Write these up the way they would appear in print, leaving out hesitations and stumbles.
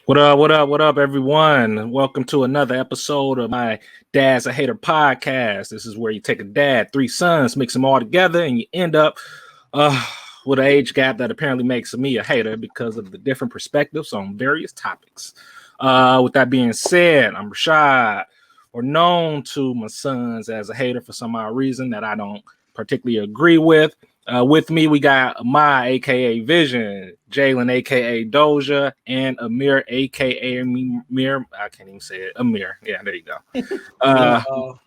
What up, everyone? Welcome to another episode of my Dad's a Hater podcast. This is where you take a dad, three sons, mix them all together, and you end up with an age gap that apparently makes me a hater because of the different perspectives on various topics. With that being said, I'm Rashad, or known to my sons as a hater for some odd reason that I don't particularly agree with. With me, we got Amai, aka Vision, Jalen, aka Doja, and Amir, aka Amir. I can't even say it. Amir. Yeah, there you go.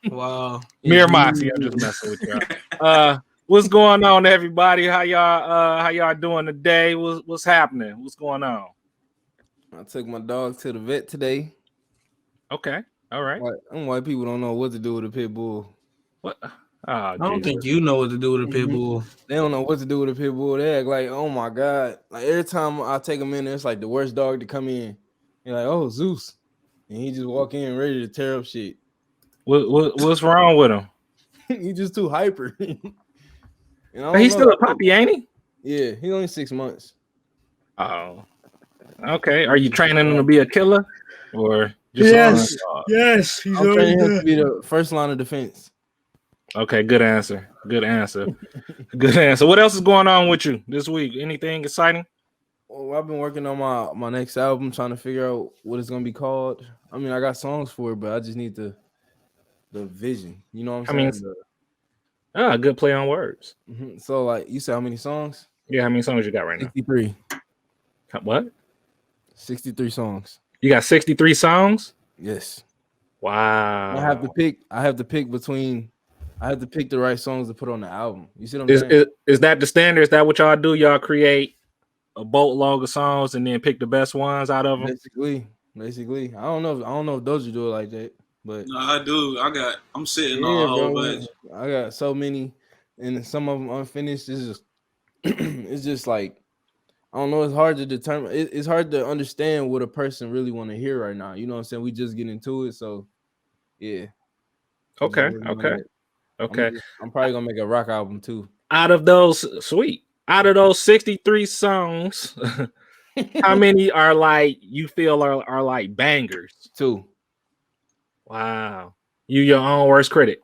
Wow. Mir Moxie. I'm just messing with y'all. What's going on, everybody? How y'all doing today? What's happening? What's going on? I took my dog to the vet today. Okay. All right. White people don't know what to do with a pit bull. What? Oh, I don't think you know what to do with a pit bull. They don't know what to do with a pit bull. They act like, oh my God. Like every time I take them in there, it's like the worst dog to come in. You're like, oh, Zeus. And he just walk in ready to tear up shit. What's wrong with him? He just too hyper. He's still a puppy, ain't he? Yeah, he's only 6 months. Oh. Okay. Are you training him to be a killer? Or just yes, he's I'm training him to be the first line of defense. Okay, good answer. Good answer. What else is going on with you this week? Anything exciting? Well, I've been working on my next album, trying to figure out what it's gonna be called. I mean, I got songs for it, but I just need the vision. You know what I'm saying? Good play on words. Mm-hmm. So, like, you said, how many songs? Yeah, how many songs you got right 63. Now? What? 63 songs. You got 63 songs? Yes. Wow. I have to pick the right songs to put on the album. You see what I'm saying? Is that the standard? Is that what y'all do? Y'all create a boatload of songs and then pick the best ones out of them? Basically. I don't know if Doja do it like that, but no, I do. I'm sitting on a whole bunch. I got so many, and some of them unfinished. It's just like, I don't know. It's hard to determine. It's hard to understand what a person really want to hear right now. You know what I'm saying? We just get into it, so yeah. Okay. I'm probably gonna make a rock album too. Out of those 63 songs, how many are like you feel are like bangers? 2. Wow. You your own worst critic?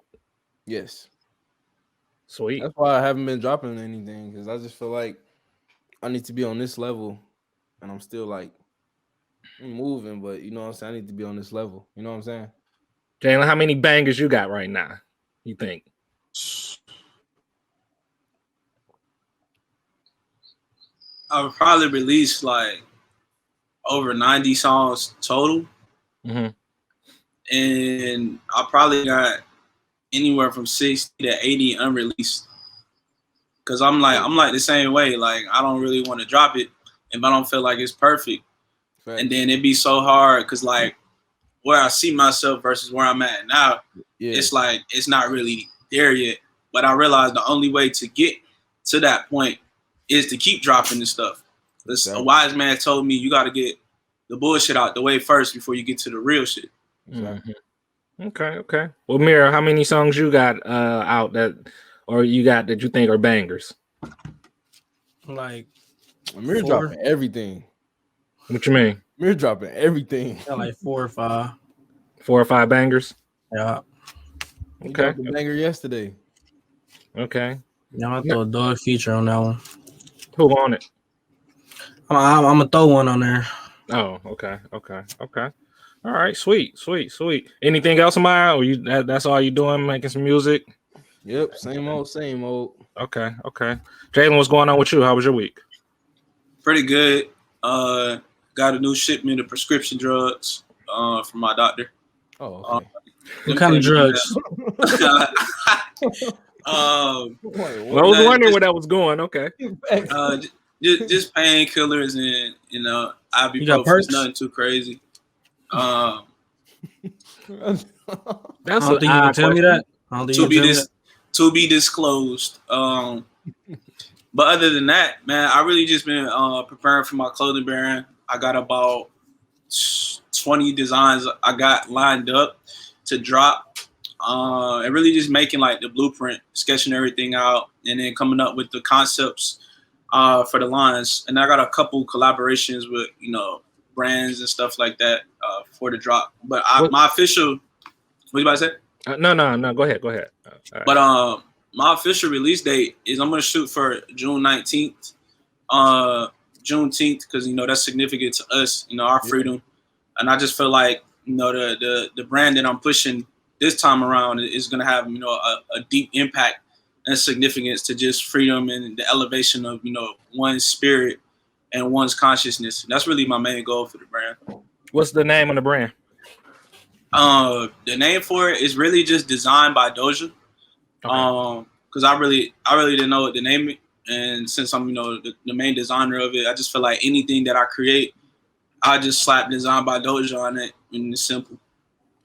Yes. Sweet. That's why I haven't been dropping anything, because I just feel like I need to be on this level, and I'm still like moving, but you know what I'm saying? I need to be on this level. You know what I'm saying? Jalen, how many bangers you got right now, you think? I've probably released like over 90 songs total. Mm-hmm. And I probably got anywhere from 60 to 80 unreleased. Cause I'm like the same way. Like, I don't really want to drop it if I don't feel like it's perfect. Right. And then it'd be so hard because like where I see myself versus where I'm at now, it's like it's not really there yet. But I realized the only way to get to that point is to keep dropping this stuff. A wise man told me you got to get the bullshit out the way first before you get to the real shit. Mm-hmm. Okay. Well, Mira, how many songs you got out that you think are bangers? Like, Mira dropping everything. What you mean? Mira dropping everything. Yeah, like 4 or 5. 4 or 5 bangers? Yeah. Okay. Dropped a banger yesterday. Okay. Yeah, I'm gonna throw a dog feature on that one. Who on it? I'm gonna throw one on there. Oh, okay. All right, sweet. Anything else, Maya? Or that's all you doing, making some music? Yep, same old. Okay. Jalen, what's going on with you? How was your week? Pretty good. Got a new shipment of prescription drugs from my doctor. Oh, okay. What kind of drugs? I was wondering where that was going. Okay. Just painkillers and ibuprofen. Nothing too crazy. That's I don't think you can tell me that. To be disclosed. But other than that, man, I really just been preparing for my clothing brand. I got about 20 designs I got lined up to drop. and really just making like the blueprint, sketching everything out, and then coming up with the concepts for the lines. And I got a couple collaborations with brands and stuff like that for the drop. But my official, what you about to say? No. Go ahead. But my official release date is I'm gonna shoot for June 19th, Juneteenth, because that's significant to us, our freedom. And I just feel like the brand that I'm pushing this time around is gonna have a deep impact and significance to just freedom and the elevation of one's spirit and one's consciousness. That's really my main goal for the brand. What's the name of the brand? The name for it is really just designed by Doja. Okay. Because I really didn't know what to name it, and since I'm the main designer of it, I just feel like anything that I create, I just slap design by Doja on it, and it's simple.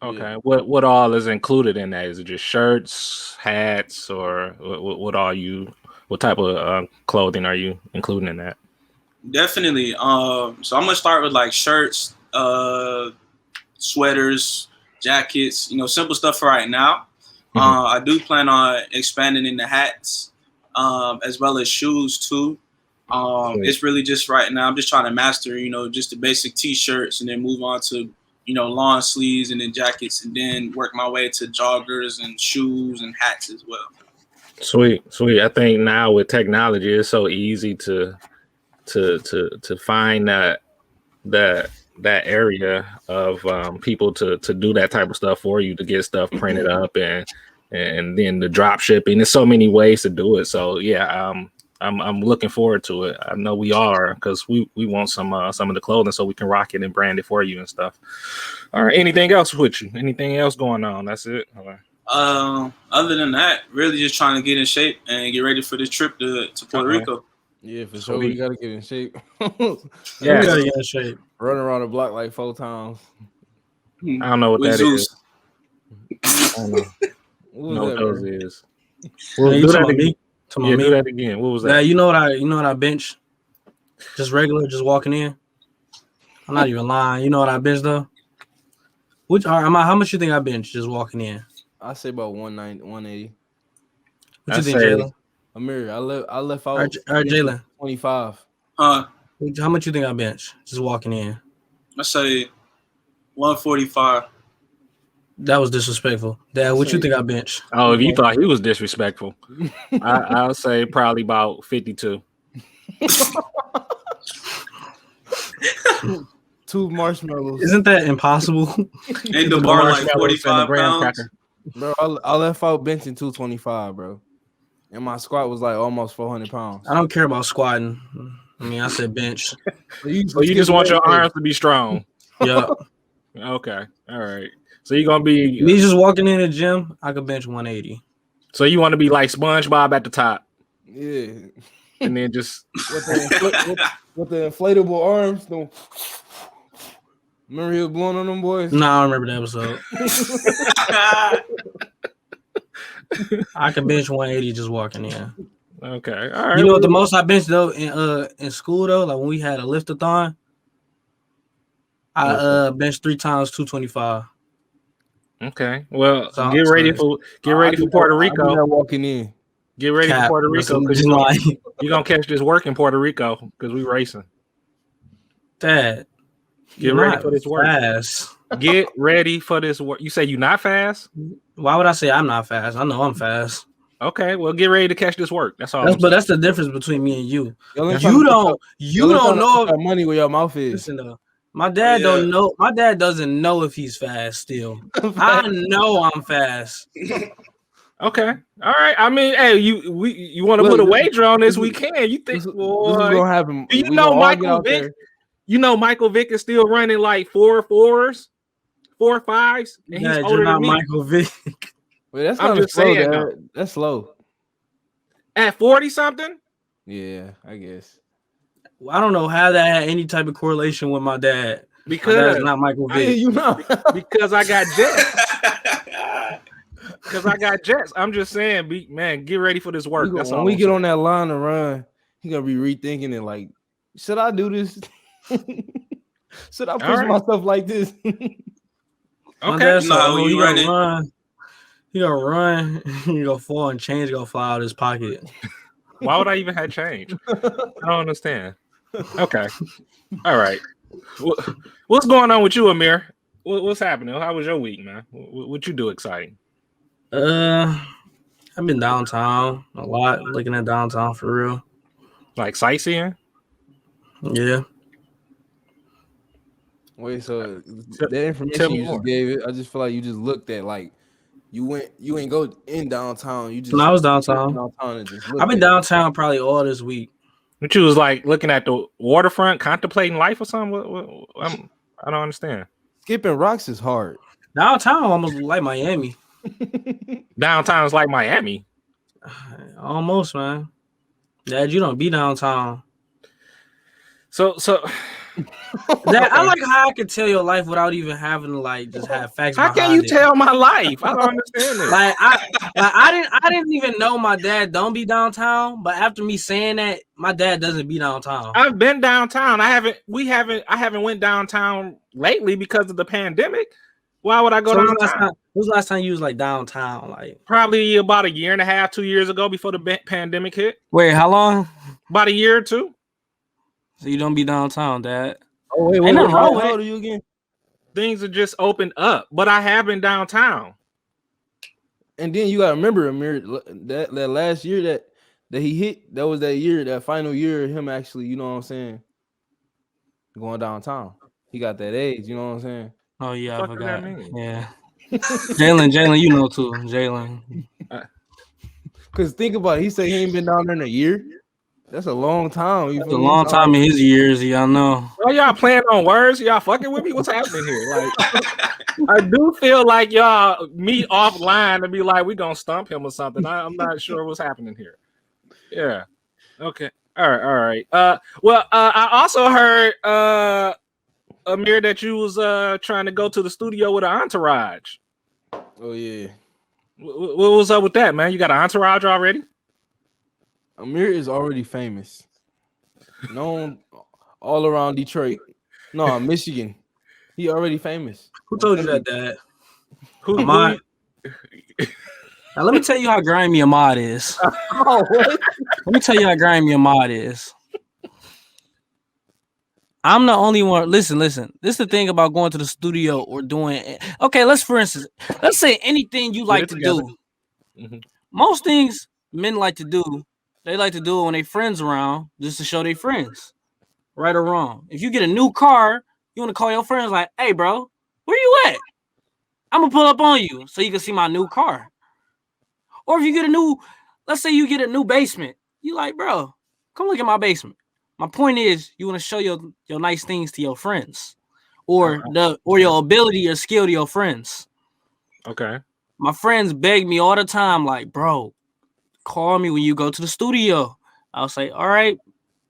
Okay. Yeah. What all is included in that? Is it just shirts, hats, or what type of clothing are you including in that? Definitely. So I'm gonna start with like shirts, sweaters, jackets, simple stuff for right now. I do plan on expanding into hats, as well as shoes too. It's really just right now, I'm just trying to master, just the basic t-shirts, and then move on to, long sleeves and then jackets, and then work my way to joggers and shoes and hats as well. Sweet. I think now with technology, it's so easy to find that area of people to do that type of stuff for you, to get stuff printed up and then the drop shipping. There's so many ways to do it. So yeah, I'm looking forward to it. I know we are, because we want some of the clothing so we can rock it and brand it for you and stuff. All right. Anything else with you? Anything else going on? That's it. All right. Other than that, really just trying to get in shape and get ready for the trip to Puerto Rico. Yeah, for sure. We gotta get in shape. Yeah, we gotta get in shape. Run around the block like 4 times. I don't know what with that Zeus. is. I don't know. What those is. Well, do that me? again. Yeah, do that again. What was that? Yeah, you know what I bench? Just regular, just walking in. I'm not even lying. You know what I bench though? How much you think I bench just walking in? I say about 180. What you think, Jalen? Amir, I left out. All right, Jalen. 25. How much you think I bench just walking in? I say 145. That was disrespectful. Dad, what you think I bench? Oh, if you thought he was disrespectful, I'll say probably about 52. 2 marshmallows. Isn't that impossible? Ain't the bar like 45 pounds? Cracker. Bro, I left out benching 225, bro. And my squat was like almost 400 pounds. I don't care about squatting. I mean, I said bench. So you just want your arms to be strong. Yeah. Okay. All right. So you're gonna be me just walking in the gym, I could bench 180. So you want to be like SpongeBob at the top. Yeah. And then just with the inflatable arms. Remember he was blowing on them boys? No, I don't remember the episode. I could bench 180 just walking in. Okay. All right. You know what the most I benched though in school though, like when we had a lift-a-thon, I benched 3 times 225. Okay. Well, get ready for Puerto Rico. Walking in. Get ready for Puerto Rico, because you're gonna catch this work in Puerto Rico because we racing. Dad, get ready for this work. Fast. Get ready for this work. You say you're not fast? Why would I say I'm not fast? I know I'm fast. Okay, well, get ready to catch this work. That's all. But that's the difference between me and you. You don't know if money where your mouth is. Listen though. My dad don't know. My dad doesn't know if he's fast still. I know I'm fast. Okay. All right. I mean, hey, you want to put a wager on this? We can. You think, boy? This is gonna happen. You know Michael Vick? You know Michael Vick is still running like 4 4s, 4 5s, and he's older than me. Michael Vick. Wait, that's not slow. Saying, that's slow. At 40 something? Yeah, I guess. I don't know how that had any type of correlation with my dad. Because that's not Michael Vick. Because I got Jets. Because I got Jets. I'm just saying, man, get ready for this work. That's all. When we get on that line to run, he gonna be rethinking it. Like, should I do this? Should I push myself like this? Okay, no, you running. He gonna run, he gonna fall, and change gonna fly out of his pocket. Why would I even have change? I don't understand. Okay. All right. What's going on with you, Amir? What's happening? How was your week, man? What you do exciting? I've been downtown a lot, looking at downtown for real. Like sightseeing? Yeah. Wait, so that information you just gave it, I just feel like you just looked at like you ain't go in downtown. You just No, I was downtown. and just I've been downtown probably all this week. But you was like looking at the waterfront, contemplating life or something? I don't understand. Skipping rocks is hard. Downtown almost like Miami. Downtown is like Miami. Almost, man. Dad, you don't be downtown. So Dad, I like how I can tell your life without even having to like just have facts. how can you tell my life? I don't understand it. Like I didn't even know my dad don't be downtown, but after me saying that, my dad doesn't be downtown. I've been downtown. I haven't went downtown lately because of the pandemic. Why would I go downtown? When was the last time you was like downtown? Like probably about a year and a half, 2 years ago before the pandemic hit. Wait, how long? About a year or two. So you don't be downtown, Dad. Oh wait, Ain't nothing wrong with how it. old are you again? Things are just opened up, but I have been downtown. And then you gotta remember, Amir, that last year that he hit, that was that year, that final year of him actually, you know what I'm saying, going downtown. He got that age, you know what I'm saying? Oh yeah, I What the fuck does forgot. that mean? Yeah. Jalen, you know too. Jalen. Because think about it, he said he ain't been down there in a year. That's a long time. You It's a feel me? long time in his years, y'all know. Why y'all playing on words? Y'all fucking with me? What's happening here? Like, I do feel like y'all meet offline and be like, we gonna stump him or something. I'm not sure what's happening here. Yeah. Okay. All right. Well, I also heard Amir that you was trying to go to the studio with an entourage. Oh yeah. What was up with that, man? You got an entourage already? Amir is already famous, known all around Detroit. No, Michigan. He already famous. Who told you that, Dad? Who? Ahmad. Now let me tell you how grimy Ahmad is. Oh, what? Let me tell you how grimy Ahmad is. I'm the only one. Listen. This is the thing about going to the studio or doing. Okay, let's say anything you like to do. Mm-hmm. Most things men like to do, they like to do it when they friends around just to show their friends, right or wrong. If you get a new car, you want to call your friends like, "Hey, bro, where you at? I'm gonna pull up on you so you can see my new car." Or if you get let's say you get a new basement, you like, "Bro, come look at my basement." My point is, you want to show your nice things to your friends, or your ability or skill to your friends. Okay. My friends beg me all the time, like, "Bro, call me when you go to the studio." I'll say, "All right,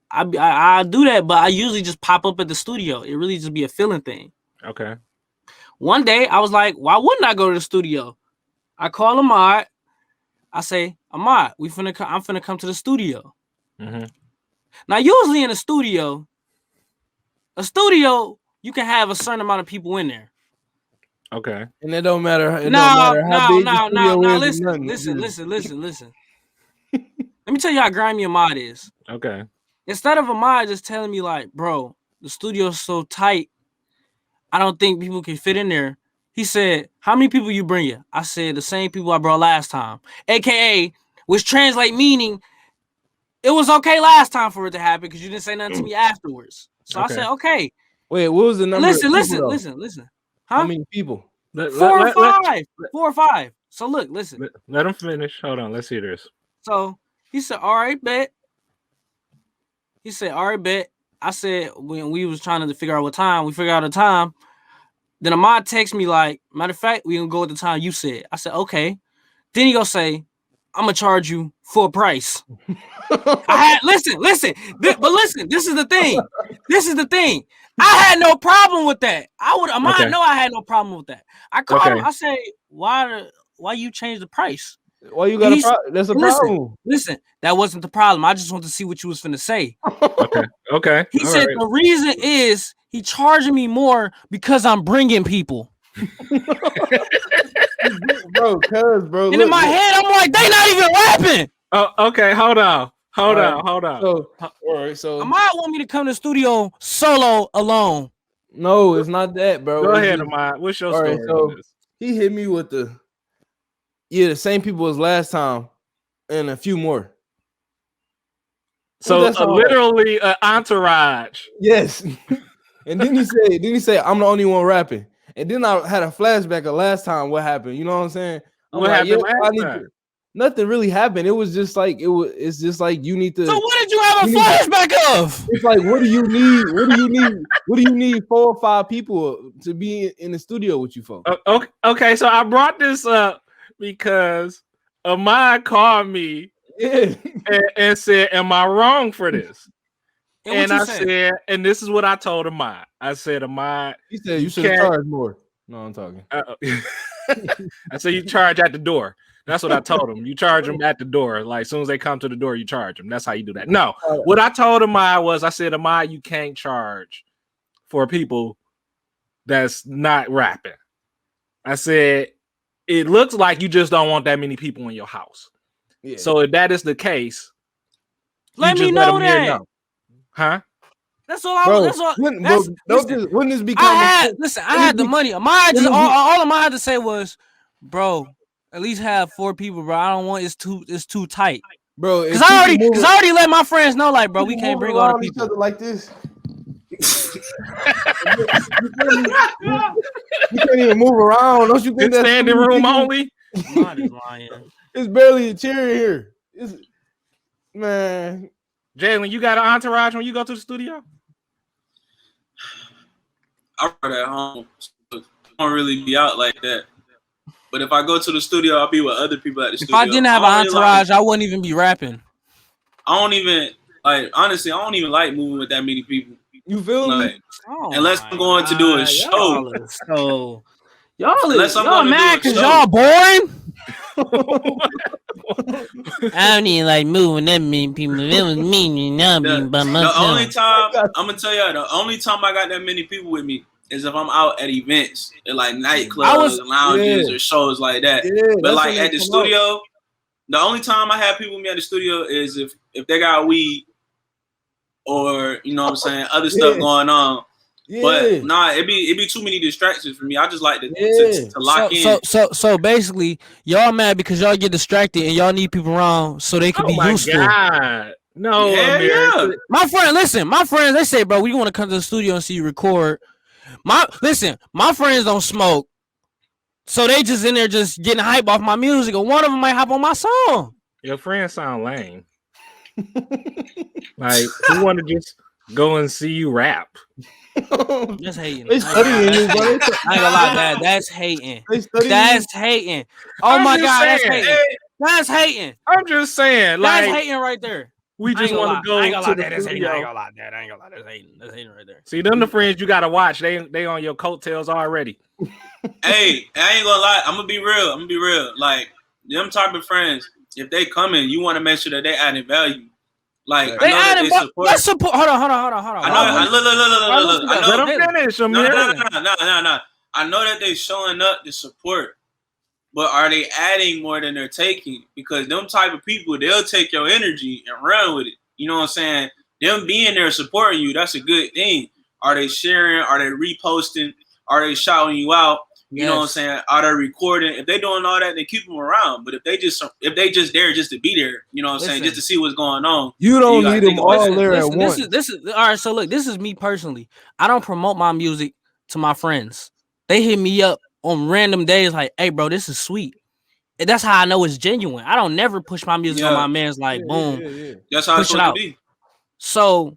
I do that," but I usually just pop up at the studio. It really just be a feeling thing. Okay. One day I was like, "Why wouldn't I go to the studio?" I call Ahmad. I say, "Ahmad, I'm finna come to the studio." Mm-hmm. Now, usually in a studio, you can have a certain amount of people in there. Okay. And it don't matter. How big the studio is. Listen. Let me tell you how grimy Ahmad is. Okay. Instead of Ahmad just telling me like, "Bro, the studio's so tight, I don't think people can fit in there," he said, "How many people you bring you?" I said, "The same people I brought last time," AKA, which translate meaning it was okay last time for it to happen because you didn't say nothing to me afterwards. So Okay. I said, "Okay." Wait, what was the number? Listen. Huh? How many people? Four or five. So look, listen. Let him finish. Hold on. Let's hear this. So he said, "All right, bet." He said, "All right, bet." I said, when we was trying to figure out what time, we figured out a time. Then Ahmad texted me like, "Matter of fact, we gonna go at the time you said." I said, "Okay." Then he gonna say, "I'm gonna charge you full price." Listen. But listen, this is the thing. I had no problem with that. Ahmad know I had no problem with that. I called him. I said, "Why you change the price?" Why you got a problem? That's a problem. Listen, that wasn't the problem. I just want to see what you was finna say. Okay. He said the reason is he charging me more because I'm bringing people. bro. And in my head, I'm like, they not even rapping. Oh, okay. Hold on. Hold All on. So, all right, so Amaya want me to come to the studio solo alone. no, it's not that, bro. Go It's ahead, just- Amaya. What's your all story right, so on this? he hit me with the same people as last time and a few more. So that sound like? literally an entourage. Yes. And then he said, I'm the only one rapping. And then I had a flashback of last time what happened. You know what I'm saying? I'm What like, happened I last need time? to- nothing really happened. It was just like it's just like you need to. So what did you have a You need- flashback of? It's like, what do you need? What do you need? What do you need 4 or 5 people to be in the studio with you folks? Okay, so I brought this up because Amaya called me Yeah. and said, "Am I wrong for this?" And And what I you said? said, and this is what I told Amaya. I said, Amaya, He said you should have can't- charged more. No, I'm talking. I said, you charge at the door. That's what I told him. You charge them at the door. Like, as soon as they come to the door, you charge them. That's how you do that. No, what I told Amaya was, I said, Amaya, you can't charge for people that's not rapping. I said, it looks like you just don't want that many people in your house. Yeah. So if that is the case, Let you me just let know them hear that. now. Huh? That's all I Bro, was. That's all. wouldn't That's, wouldn't this become I had the money. Amaya just all Amaya had to say was, bro, at least have 4 people, bro. I don't want it's too tight. bro? Cause I already let my friends know, like, bro, we can't bring all the each people. other like this. You can't even move around. Don't you think Good that's standing room only. Mine is lying. It's barely a chair in here. Man, Jalen, you got an entourage when you go to the studio? I work at home. So I don't really be out like that. But if I go to the studio, I'll be with other people at the If studio. I didn't have an don't really entourage, I wouldn't even be rapping. I don't even like, honestly, I don't even like moving with that many people. you feel me? Like, Oh unless my I'm going to do a God, show. Unless I'm y'all gonna do mad a because show. y'all boring? I don't even like moving that many people. It was me and I be by The myself. only time I'm gonna tell you, the only time I got that many people with me is if I'm out at events, at like nightclubs, lounges, or shows like that. Yeah, But that's like when they at the come studio, the only time I have people with me at the studio is if they got weed or you know what I'm saying, other stuff going on. out. Yeah. But nah, it be too many distractions for me. I just like to lock in. So basically, y'all mad because y'all get distracted and y'all need people around so they can Oh be my useful. God. No, Yeah, Amir. yeah. My friends, they say, bro, we want to come to the studio and see you record. My friends don't smoke, so they just in there just getting hype off my music, or one of them might hop on my song. Your friends sound lame. Like, who want to just go and see you rap? That's hating. They studying you, bro. I ain't gonna lie, Dad. That's hating. They studying That's hating. Oh I'm my just God, that's saying. hating. That's hating. I'm just saying, That's like, hating right there. we just want to go I ain't gonna to lie, the Dad. That's hating. I ain't studio. gonna lie, Dad. I ain't gonna lie. That's hating. That's hating right there. See, them the friends you gotta watch. They on your coattails already. Hey, I ain't gonna lie. I'm gonna be real. Like them type of friends, if they coming, you want to make sure that they adding value. Like They I know that adding, they support. let's support. Hold on. I know. Look. I Let know. them finish, Amir. No. I know that they showing up to support, but are they adding more than they're taking? Because them type of people, they'll take your energy and run with it. You know what I'm saying? Them being there supporting you, that's a good thing. Are they sharing? Are they reposting? Are they shouting you out? You know what I'm saying? Are they recording? If they doing all that, then keep them around. But if they just there just to be there, you know what I'm saying, just to see what's going on. You don't gotta need them think about all it. there at once. This is all right. So look, this is me personally. I don't promote my music to my friends. They hit me up on random days like, "Hey, bro, this is sweet." And that's how I know it's genuine. I don't never push my music on my man's like, boom. Yeah. That's how it's Push it supposed out. to be. So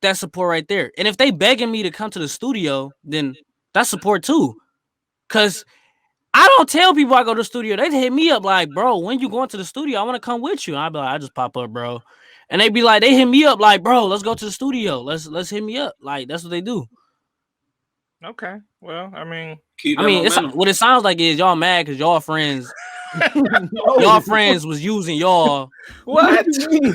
that's support right there. And if they begging me to come to the studio, then that's support too. Cause I don't tell people I go to the studio. They hit me up like, bro, when you going to the studio? I want to come with you. And I be like, I just pop up, bro. And they be like, they hit me up like, bro, let's go to the studio. Let's hit me up. Like, that's what they do. Okay. Well, I mean, Keep I that mean, it's momentum. what it sounds like is y'all mad because y'all friends was using y'all. what?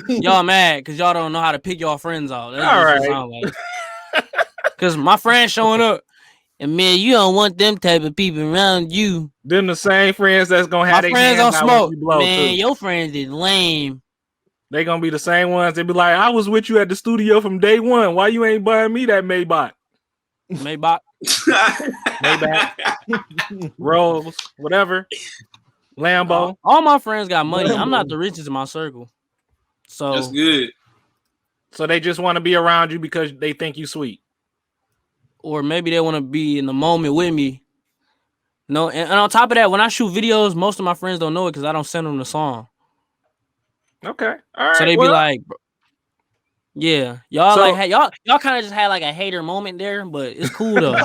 Y'all mad because y'all don't know how to pick y'all friends out. That's All what it right. sound like. Because my friend showing up, And man, you don't want them type of people around you. Them the same friends that's gonna have My their friends hands don't out when smoke. you blow Man, too. your friends is lame. They gonna be the same ones. They be like, I was with you at the studio from day one. Why you ain't buying me that Maybach? Maybach. Rolls, whatever. Lambo. All my friends got money. I'm not the richest in my circle. So That's good. So they just want to be around you because they think you sweet. Or maybe they want to be in the moment with me. No, and on top of that, when I shoot videos, most of my friends don't know it because I don't send them the song. Okay. All right. So they be like, yeah, y'all So- like y'all kind of just had like a hater moment there, but it's cool though.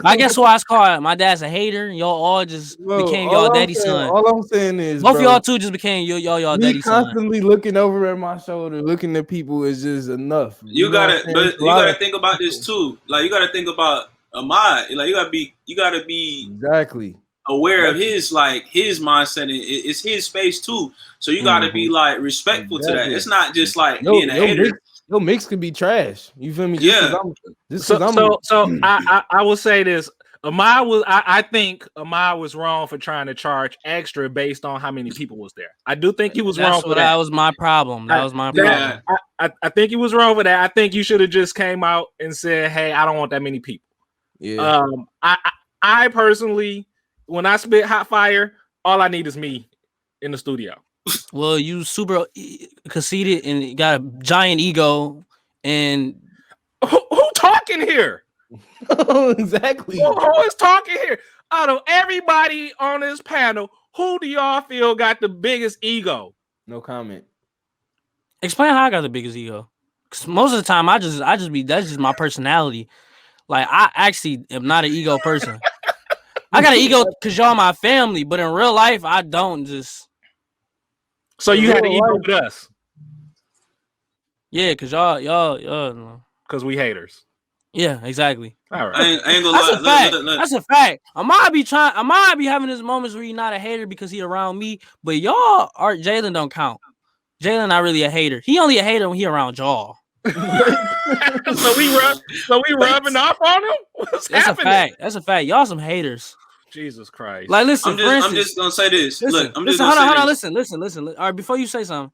I guess why it's called my dad's a hater. Y'all all just became y'all daddy's son. All I'm saying is, Both of bro, y'all two just became y'all me daddy's son. constantly looking over at my shoulder, looking at people is just enough. You know what gotta, I'm saying? but It's a you lot gotta of think about this too. Like you gotta think about Ahmad. Like you gotta be exactly aware of his mindset. And it's his space too. So you gotta be like respectful to that. Exactly. It's not just like being a hater. Your mix could be trash. You feel me? Yeah. I will say this. I think Ahmad was wrong for trying to charge extra based on how many people was there. I do think he was wrong for that. That was my problem. That was my problem. I think he was wrong for that. I think you should have just came out and said, "Hey, I don't want that many people." Yeah. I personally, when I spit hot fire, all I need is me in the studio. Well, you super conceited and got a giant ego, and who talking here? Exactly. Who is talking here? Out of everybody on this panel, who do y'all feel got the biggest ego? No comment. Explain how I got the biggest ego. Because most of the time, I just be that's just my personality. Like I actually am not an ego person. I got an ego because y'all my family, but in real life, I don't just. So you had an ego with us? Yeah, because y'all. Because we haters. Yeah, exactly. All right. I ain't gonna lie. That's a fact. That's a fact. I might be having his moments where he's not a hater because he around me, but y'all are Jalen don't count. Jalen not really a hater. He only a hater when he around y'all. so we rubbing off on him? What's happening? That's a fact. Y'all some haters. Jesus Christ. Like, listen, I'm just gonna say this. Look, I'm just hold gonna on, say this. listen. All right, before you say something,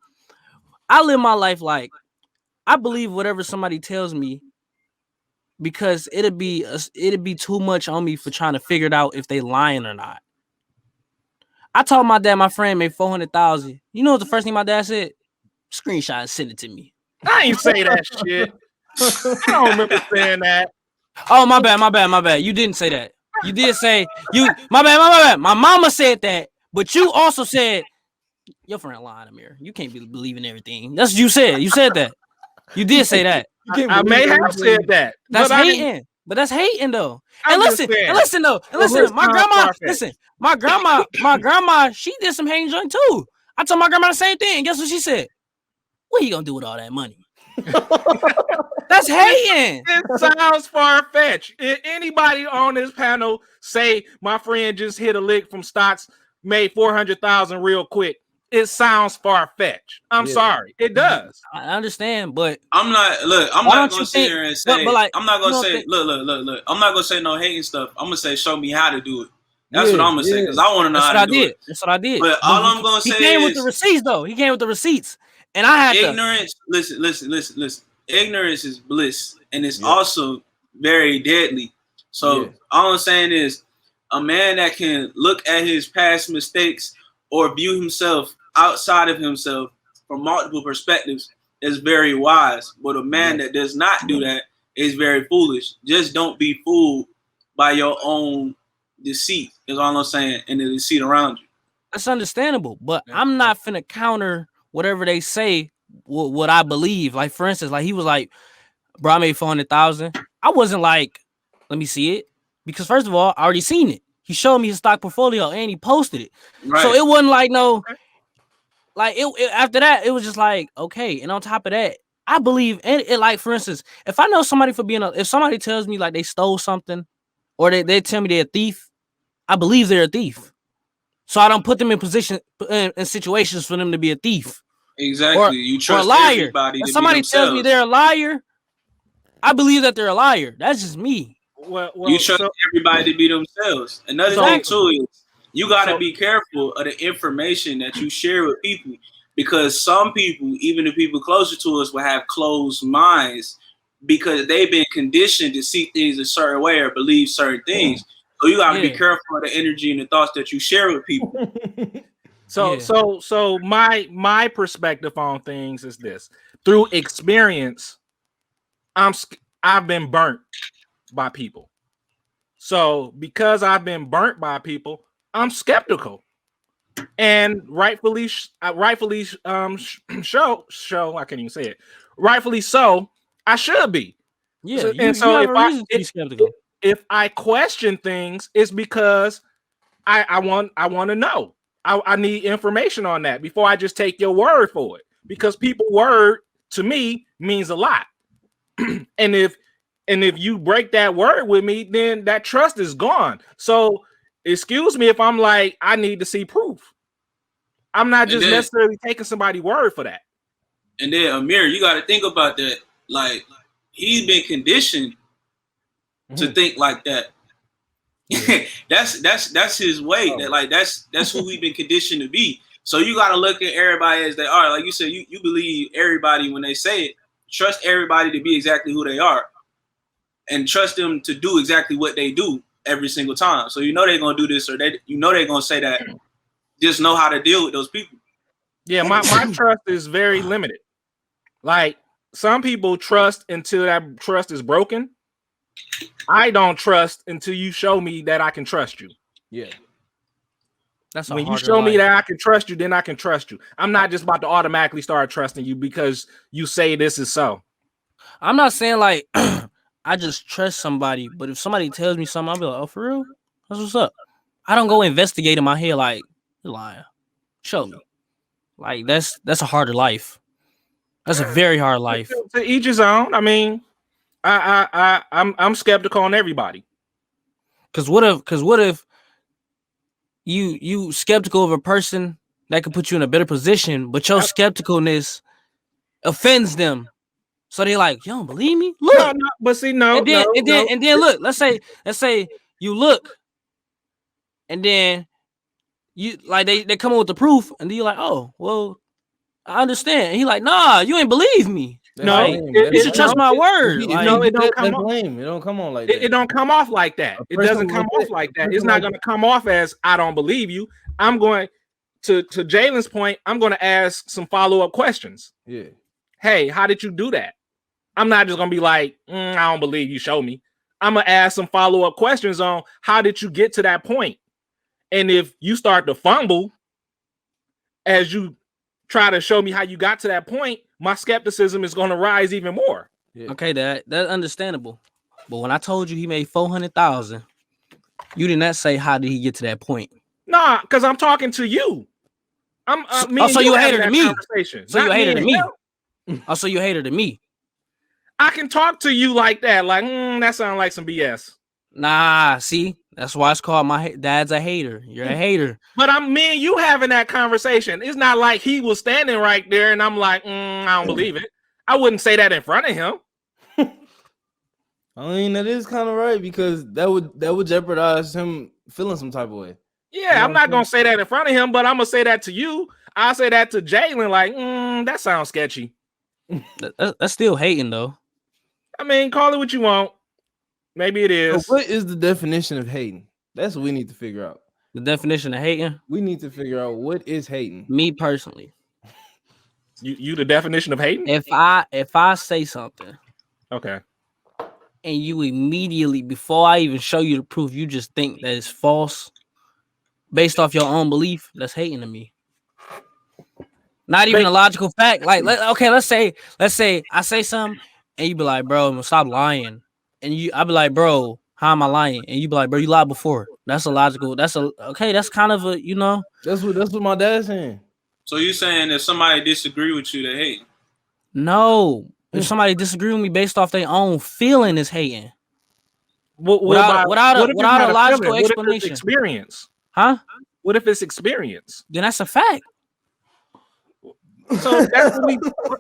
I live my life like I believe whatever somebody tells me because it'd be too much on me for trying to figure it out if they lying or not. I told my dad my friend made 400,000. You know what the first thing my dad said? Screenshot and send it to me. I ain't say that shit. I don't remember saying that. Oh, my bad. You didn't say that. You did say my bad. My mama said that, but you also said your friend lying, Amir. You can't be believing everything. That's what you said. You said that. You did say that. I may have said that. That's hating. But that's hating though. And listen, my grandma, she did some hating joint too. I told my grandma the same thing. Guess what she said? What are you gonna do with all that money? That's hating. It sounds far-fetched. If anybody on this panel say my friend just hit a lick from stocks, made 400,000 real quick, it sounds far-fetched. I'm sorry. It does. I understand, but I'm not gonna sit here and say like, I'm not gonna say look. I'm not gonna say no hating stuff. I'm gonna say show me how to do it. That's what I'm gonna say because I want to know how to do it. That's what I did. But all I'm gonna say is he came with the receipts though. He came with the receipts, and I had ignorance. Listen. Ignorance is bliss, and it's also very deadly. So all I'm saying is, a man that can look at his past mistakes or view himself outside of himself from multiple perspectives is very wise. But a man that does not do that is very foolish. Just don't be fooled by your own deceit, is all I'm saying, and the deceit around you. That's understandable, but I'm not finna counter whatever they say what I believe. Like, for instance, like he was like, bro, I made 400,000. I wasn't like, let me see it. Because first of all, I already seen it. He showed me his stock portfolio and he posted it. Right. So it wasn't like no, like it after that, it was just like, okay. And on top of that, I believe in it. Like, for instance, if I know somebody for being if somebody tells me like they stole something or they tell me they're a thief, I believe they're a thief. So I don't put them in situations for them to be a thief. Exactly. You trust or a liar. Everybody. If somebody tells me they're a liar, I believe that they're a liar. That's just me. You trust everybody to be themselves. Another thing too is you got to be careful of the information that you share with people, because some people, even the people closer to us, will have closed minds because they've been conditioned to see things a certain way or believe certain things. So you got to be careful of the energy and the thoughts that you share with people. So my perspective on things is this: through experience, I've been burnt by people. So because I've been burnt by people, I'm skeptical, and rightfully so. I can't even say it. Rightfully so, I should be. Yeah, so, you have a reason to be skeptical. If I question things, it's because I want to know. I need information on that before I just take your word for it, because people's word to me means a lot. and if you break that word with me, then that trust is gone. So excuse me if I'm like, I need to see proof. I'm not just necessarily taking somebody's word for that. And then Amir, you got to think about that. Like, he's been conditioned to think like that. that's his way. That like that's who we've been conditioned to be. So you got to look at everybody as they are. Like you said, you believe everybody when they say it. Trust everybody to be exactly who they are, and trust them to do exactly what they do every single time. So you know they're gonna do this, or they're gonna say that. Just know how to deal with those people. Yeah, my trust is very limited. Like, some people trust until that trust is broken. I don't trust until you show me that I can trust you. Yeah. That's when you show me that I can trust you, then I can trust you. I'm not just about to automatically start trusting you because you say this is so. I'm not saying like I just trust somebody, but if somebody tells me something, I'll be like, oh, for real? That's what's up. I don't go investigate in my head like, you're lying. Show me. Like, that's a harder life. That's a very hard life. To each his own. I mean, I'm skeptical on everybody. Cause what if you skeptical of a person that could put you in a better position, but your skepticalness offends them, so they like, you don't believe me? Look, no, but see, and then look. Let's say you look, and then you like they come up with the proof, and then you're like, oh well, I understand. And he like, nah, you ain't believe me. You should trust my word. It don't come off. It don't come on like that. It don't come off like that. It doesn't come off like that. It's not going to come off as I don't believe you. I'm going to Jalen's point. I'm going to ask some follow-up questions. Yeah. Hey, how did you do that? I'm not just going to be like, I don't believe you. Show me. I'm going to ask some follow-up questions on how did you get to that point? And if you start to fumble as you try to show me how you got to that point, my skepticism is going to rise even more. Yeah. Okay, that's understandable. But when I told you he made 400,000, you did not say how did he get to that point. Nah, because I'm talking to you. So you a hater to me. So you a hater to me. Also, you a hater to me. I can talk to you like that. Like, that sounds like some BS. Nah, see, that's why it's called my dad's a hater. You're a hater. But me and you having that conversation. It's not like he was standing right there and I'm like, I don't believe it. I wouldn't say that in front of him. I mean, that is kind of right, because that would jeopardize him feeling some type of way. Yeah, I'm not gonna say that in front of him, but I'm gonna say that to you. I'll say that to Jalen, like, that sounds sketchy. That's still hating though. I mean, call it what you want. Maybe it is. So what is the definition of hating? That's what we need to figure out. The definition of hating? We need to figure out what is hating. Me personally. You the definition of hating? If I say something, okay, and you immediately, before I even show you the proof, you just think that it's false based off your own belief, that's hating to me. Not even a logical fact. Like, let's say I say something and you be like, bro, stop lying. And I be like, bro, how am I lying? And you be like, bro, you lied before. That's kind of a, That's what my dad's saying. So you saying if somebody disagree with you, they hate? No. If somebody disagree with me based off their own feeling is hating. Without a logical explanation. What if it's experience? Huh? What if it's experience? Then that's a fact. So that's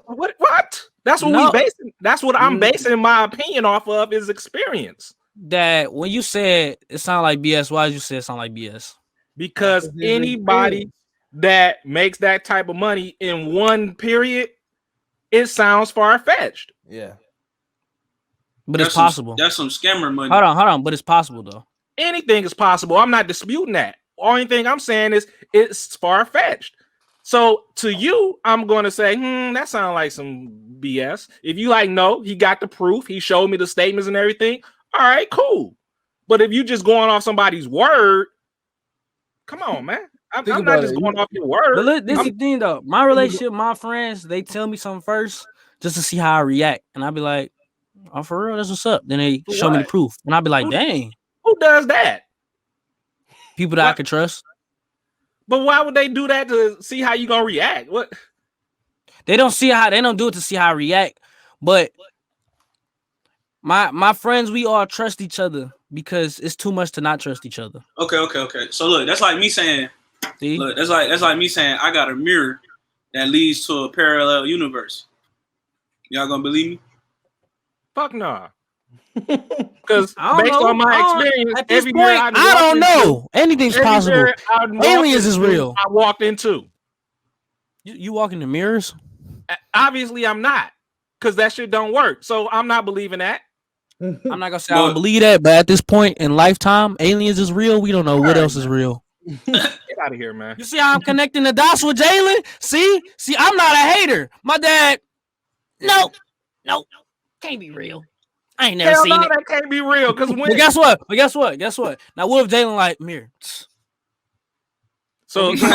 what? That's what we basing. That's what I'm basing my opinion off of is experience. that when you said it sounded like BS, why did you say it sound like BS? Because anybody that makes that type of money in one period, it sounds far-fetched. Yeah. But it's possible. That's some scammer money. Hold on. But it's possible though. Anything is possible. I'm not disputing that. Only thing I'm saying is it's far-fetched. So to you, I'm going to say, that sounds like some BS. If you like, no, he got the proof. He showed me the statements and everything. All right, cool. But if you just going off somebody's word, come on, man. I'm not just going off your word. But look, this is the thing though. My relationship, my friends, they tell me something first just to see how I react. And I'll be like, oh, for real, that's what's up. Then they show me the proof. And I'll be like, dang. Who does that? People that I can trust. But why would they do that to see how you gonna react? What? They don't do it to see how I react. But my friends, we all trust each other because it's too much to not trust each other. Okay. So look, that's like me saying, see? Look, that's like me saying I got a mirror that leads to a parallel universe. Y'all gonna believe me? Fuck nah. Because based on my experience, at this point, I don't know. Anything's possible. Aliens is real. I walked into. You walk into mirrors? Obviously, I'm not, because that shit don't work. So I'm not believing that. I'm not gonna say I don't believe that, but at this point in lifetime, aliens is real. We don't know what else is real. Get out of here, man. You see how I'm connecting the dots with Jalen? See, I'm not a hater. My dad, no, can't be real. I ain't never seen it. That can't be real. Because when guess what? Now what if Jalen like mirror? So listen,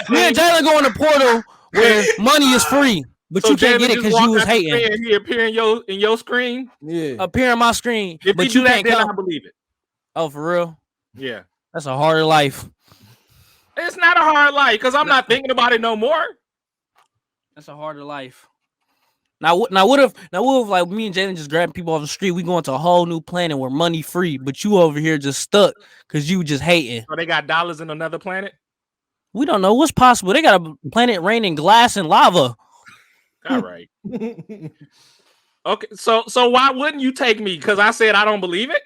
me and Jalen go in the portal where money is free, but you can't get it because you was hating. He appear in your screen. Yeah, appear in my screen. If but you you do that, can't then I believe it. Oh, for real? Yeah, that's a harder life. It's not a hard life because I'm not thinking about it no more. That's a harder life. Now what if like me and Jalen just grabbing people off the street? We going to a whole new planet where money free, but you over here just stuck because you just hating. So they got dollars in another planet? We don't know what's possible. They got a planet raining glass and lava. All right. Okay, so why wouldn't you take me? Because I said I don't believe it?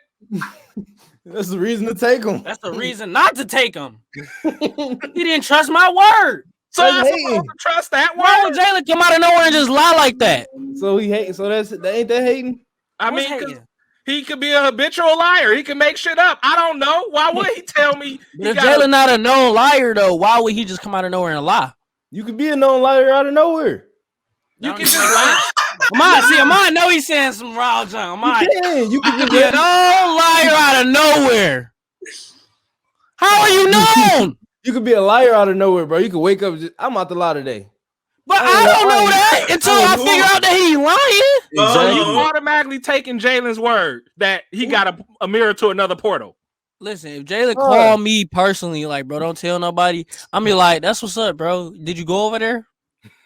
That's the reason to take them. That's the reason not to take them. He didn't trust my word. So I'm supposed to trust that word? Why would Jalen come out of nowhere and just lie like that? So he hating. So ain't that hating? I mean, he could be a habitual liar. He can make shit up. I don't know. Why would he tell me? If Jalen not a known liar though, why would he just come out of nowhere and lie? You could be a known liar out of nowhere. You can just lie. Amon know he's saying some raw junk. You can be a known liar out of nowhere. How are you known? You could be a liar out of nowhere, bro. You could wake up. I'm out to lie today. But I don't know that until I figure out that he's lying. So you automatically taking Jalen's word that he got a mirror to another portal. Listen, if Jalen called me personally, like, bro, don't tell nobody, I'm be like, that's what's up, bro. Did you go over there?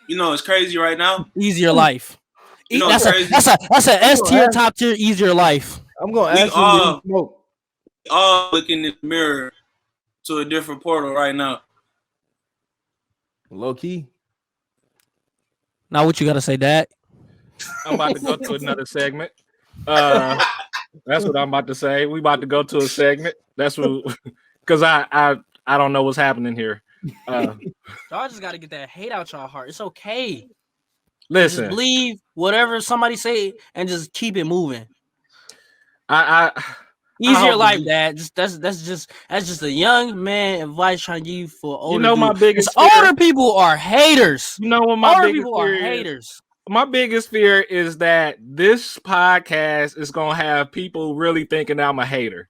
You know, it's crazy right now. Easier life. You know, that's a S tier, top tier, easier life. I'm gonna ask you. We all looking in the mirror to a different portal right now. Low key. Now what you gotta say, Dad? I'm about to go to another segment. That's what I'm about to say. We about to go to a segment. That's what, because I don't know what's happening here. Y'all just gotta get that hate out y'all heart. It's okay. Listen, just believe whatever somebody say and just keep it moving. Easier life, Dad. That's just a young man advice trying to give you for older. You know, my biggest older people are haters. You know what my older biggest people fear are haters. My biggest fear is that this podcast is gonna have people really thinking I'm a hater.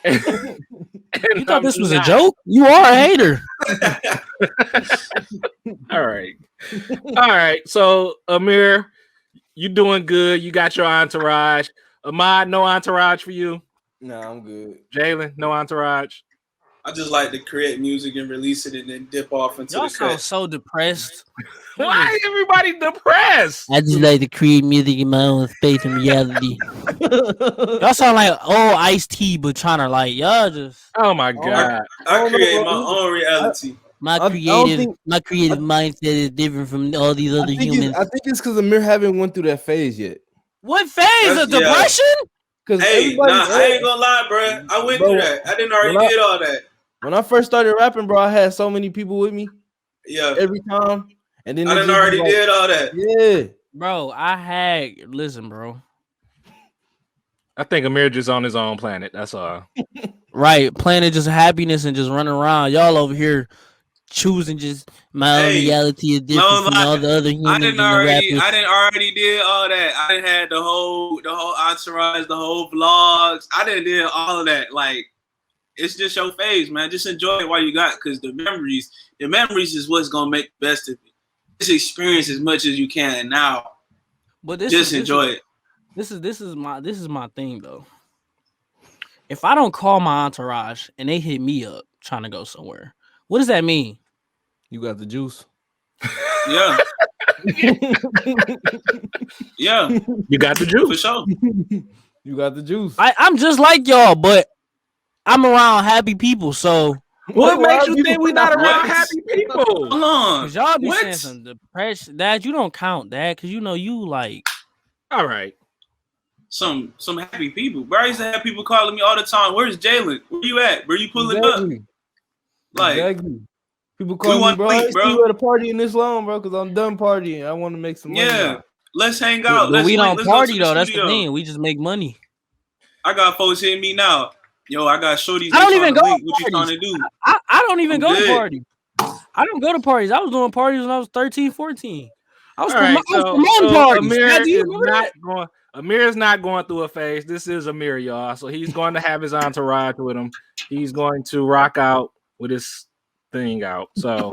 You thought this was a joke? You are a hater. All right. So Amir, you doing good? You got your entourage. Ahmad, no entourage for you? No, I'm good. Jalen, no entourage. I just like to create music and release it and then dip off into Y'all the cut. sound so depressed. Why is everybody depressed? I just like to create music in my own space and reality. Y'all sound like old Ice-T, but trying to like y'all just. Oh my god! I create my own reality. My creative mindset is different from all these other humans. I think it's because Amir haven't went through that phase yet. What phase of depression? Because Hey, I ain't gonna lie, bro. I went through that. I didn't already did all that. When I first started rapping, bro, I had so many people with me. Yeah. Every time. And then I done already did all that. Yeah. Bro, listen, bro. I think Amir just on his own planet. That's all. Right, planet just happiness and just running around. Y'all over here choosing just my own reality is different from all the other humans. I didn't already did all that. I didn't had the whole entourage, the whole vlogs. I didn't did all of that. Like, it's just your phase, man. Just enjoy it while you got, because the memories is what's gonna make the best of it. Just experience as much as you can now. But enjoy it. This is my thing though. If I don't call my entourage and they hit me up trying to go somewhere, what does that mean? You got the juice. Yeah. Yeah. You got the juice. For sure. You got the juice. I'm just like y'all, but I'm around happy people, so what makes you think we're not around happy people? Hold on. Cause y'all be saying some depression. Dad, you don't count that because you know you like. All right. Some happy people. Bro, I used to have people calling me all the time. Where's Jalen? Where you at? Where you pulling up? Like, exactly. People call me, bro. I see you at a party in this long, bro, because I'm done partying. I want to make some money. Yeah. Let's hang out. But we don't party though. That's the thing. We just make money. I got folks hitting me now. Yo, I got shorties. I don't even go to what you parties. trying to do? I don't even go to parties. I don't go to parties. I was doing parties when I was 13, 14. I was promoting parties. Amir is not going through a phase. This is Amir, y'all. So he's going to have his entourage with him. He's going to rock out with his thing out. So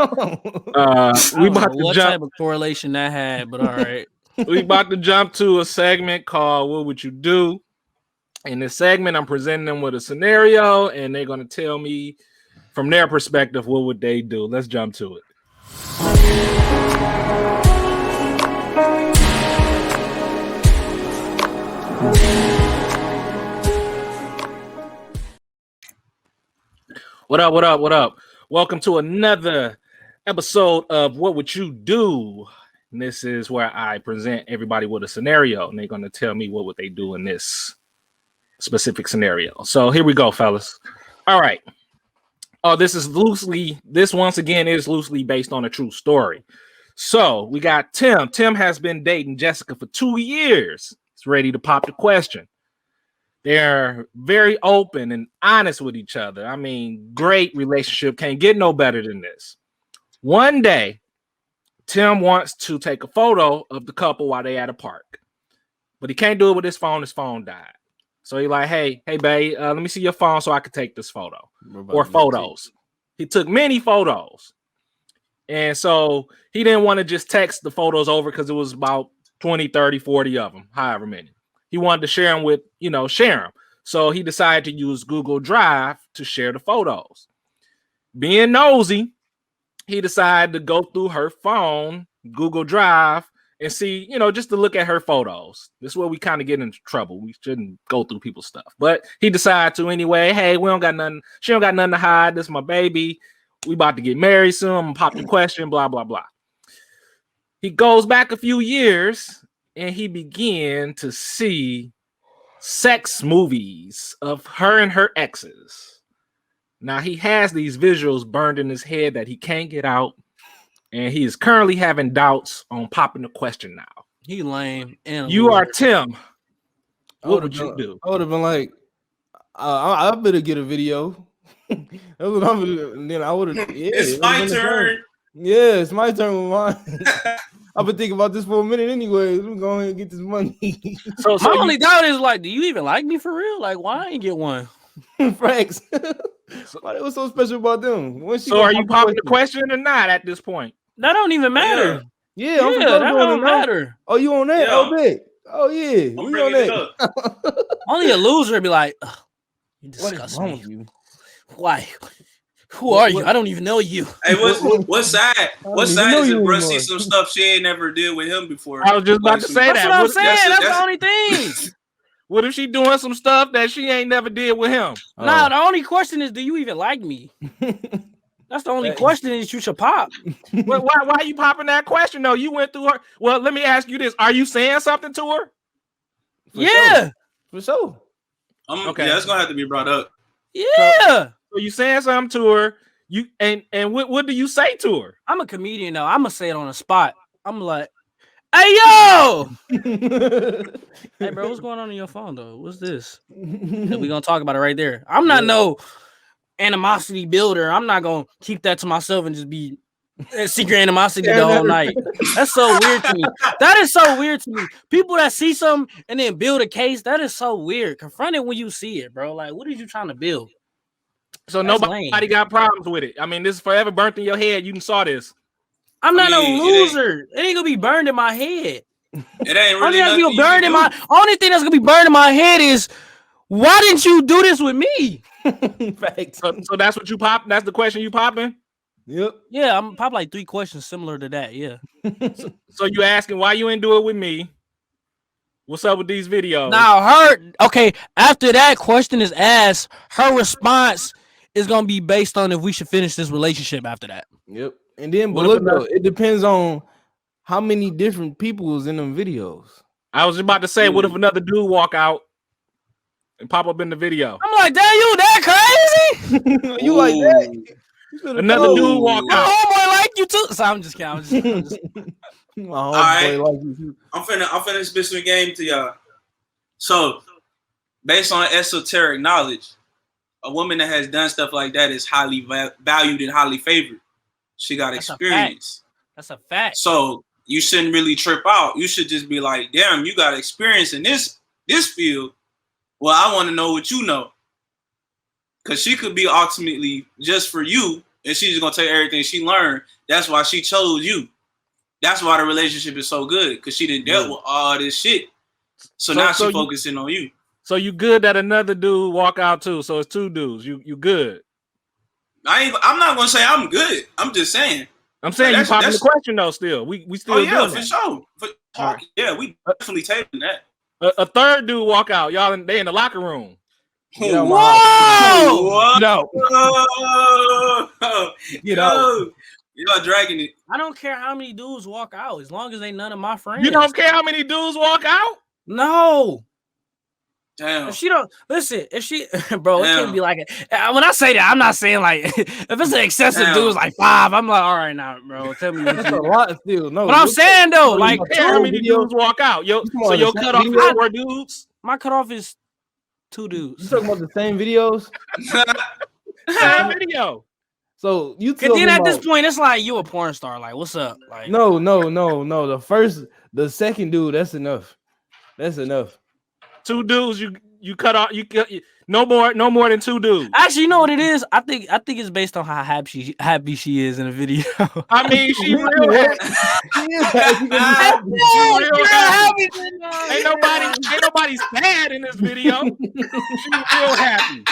we about to what jump. Type of correlation that had, but all right. We about to jump to a segment called "What Would You Do?" In this segment, I'm presenting them with a scenario, and they're going to tell me from their perspective what would they do. Let's jump to it. What up, what up, what up? Welcome to another episode of What Would You Do? And this is where I present everybody with a scenario, and they're going to tell me what would they do in this specific scenario. So here we go, fellas. All right. Oh, this once again is loosely based on a true story. So we got Tim. Tim has been dating Jessica for 2 years. He's ready to pop the question. They're very open and honest with each other. I mean, great relationship. Can't get no better than this. One day, Tim wants to take a photo of the couple while they at a park, but he can't do it with his phone. His phone died. So he's like, hey, babe, let me see your phone so I can take this photo or photos. He took many photos. And so he didn't want to just text the photos over because it was about 20, 30, 40 of them, however many. He wanted to share them with, share them. So he decided to use Google Drive to share the photos. Being nosy, he decided to go through her phone, Google Drive, and see, just to look at her photos. This is where we kind of get into trouble. We shouldn't go through people's stuff. But he decided to anyway. Hey, we don't got nothing. She don't got nothing to hide. This is my baby. We about to get married soon. I'm gonna pop the question, blah, blah, blah. He goes back a few years and he began to see sex movies of her and her exes. Now he has these visuals burned in his head that he can't get out. And he is currently having doubts on popping the question now. He lame. You are Tim. What would you do? I would have been like, I better get a video. That's what I'm gonna do. And then I would have. Yeah, it's my turn. Yeah, it's my turn with mine. I've been thinking about this for a minute anyway. Let me go ahead and get this money. So my only doubt is like, do you even like me for real? Like, why I ain't get one? Franks. Why was so special about them? So are you popping the question or not at this point? That don't even matter. Yeah, that don't matter. Oh, you on that? Yeah. Oh, big. Oh, yeah. I'm We on that. Only a loser would be like, you disgust me. You? Why? Who are you? I don't even know you. Hey, what's sad? What's sad is if bro see some stuff she ain't never did with him before. I was just about to say that's that. What I'm saying. That's the only thing. What if she doing some stuff that she ain't never did with him? Nah, the only question is, do you even like me? That's the only question that you should pop. Why are you popping that question though? You went through her. Well, let me ask you this: are you saying something to her? Yeah, for sure. Okay. Yeah, it's gonna have to be brought up. Yeah. So you saying something to her? You and what do you say to her? I'm a comedian though. I'm gonna say it on the spot. I'm like, hey yo, hey bro, what's going on your phone though? What's this? And we gonna talk about it right there. I'm not no animosity builder. I'm not gonna keep that to myself and just be secret animosity the whole night. That's so weird to me. That is so weird to me. People that see something and then build a case, that is so weird. Confront it when you see it, bro. Like, what are you trying to build? So That's nobody lame. got problems with it. I mean, this is forever burnt in your head. You done saw this. I'm not mean, no loser. It ain't gonna be burned in my head. It ain't really nothing you burned in can my only thing that's gonna be burned in my head is why didn't you do this with me? Facts. So that's what you pop. That's the question you popping. Yep. Yeah, I'm probably like 3 questions similar to that. Yeah. So you asking why you ain't do it with me? What's up with these videos? Now okay, after that question is asked, her response is gonna be based on if we should finish this relationship after that. Yep. And then, What but if look another- though, it depends on how many different people was in them videos. I was about to say, what if another dude walk out and pop up in the video? I'm like, damn, you that crazy? You like that? Another dude walk My out. homeboy like you too. So I'm just kidding. I'm just My right. homeboy like you too. I'm finna spit some game to y'all. So, based on esoteric knowledge, a woman that has done stuff like that is highly valued and highly favored. She got That's a experience. That's a fact. So you shouldn't really trip out. You should just be like, damn, you got experience in this field. Well, I want to know what you know. Because she could be ultimately just for you, and she's going to take everything she learned. That's why she chose you. That's why the relationship is so good, because she didn't dealt with all this shit. So now she's focusing on you. So you good that another dude walk out too? So it's 2 dudes. You good? I'm not going to say I'm good. I'm just saying. I'm saying you popping the question though. Still, we still. Oh yeah, doing for that. sure. Yeah, we definitely taking that. A third dude walk out. Y'all, they in the locker room. Whoa! Whoa! No. Get out. Y'all dragging it. I don't care how many dudes walk out as long as they none of my friends. You don't care how many dudes walk out? No. Damn. If she don't listen, if she, bro, it can't be like it. When I say that, I'm not saying like if it's an excessive dudes like 5. I'm like, all right now, bro. Tell me what That's a lot still. No, but I'm saying though, like how many dudes walk out? So your cutoff is 4 dudes. My cutoff is 2 dudes. You talking about the same videos? Same video. So you And then at this point, it's like you a porn star. Like, what's up? Like, no. The second dude, that's enough. That's enough. 2 dudes, you cut off. You no more than 2 dudes. Actually, you know what it is? I think it's based on how happy she is in the video. I mean, she real happy. Ain't nobody sad in this video. She real happy.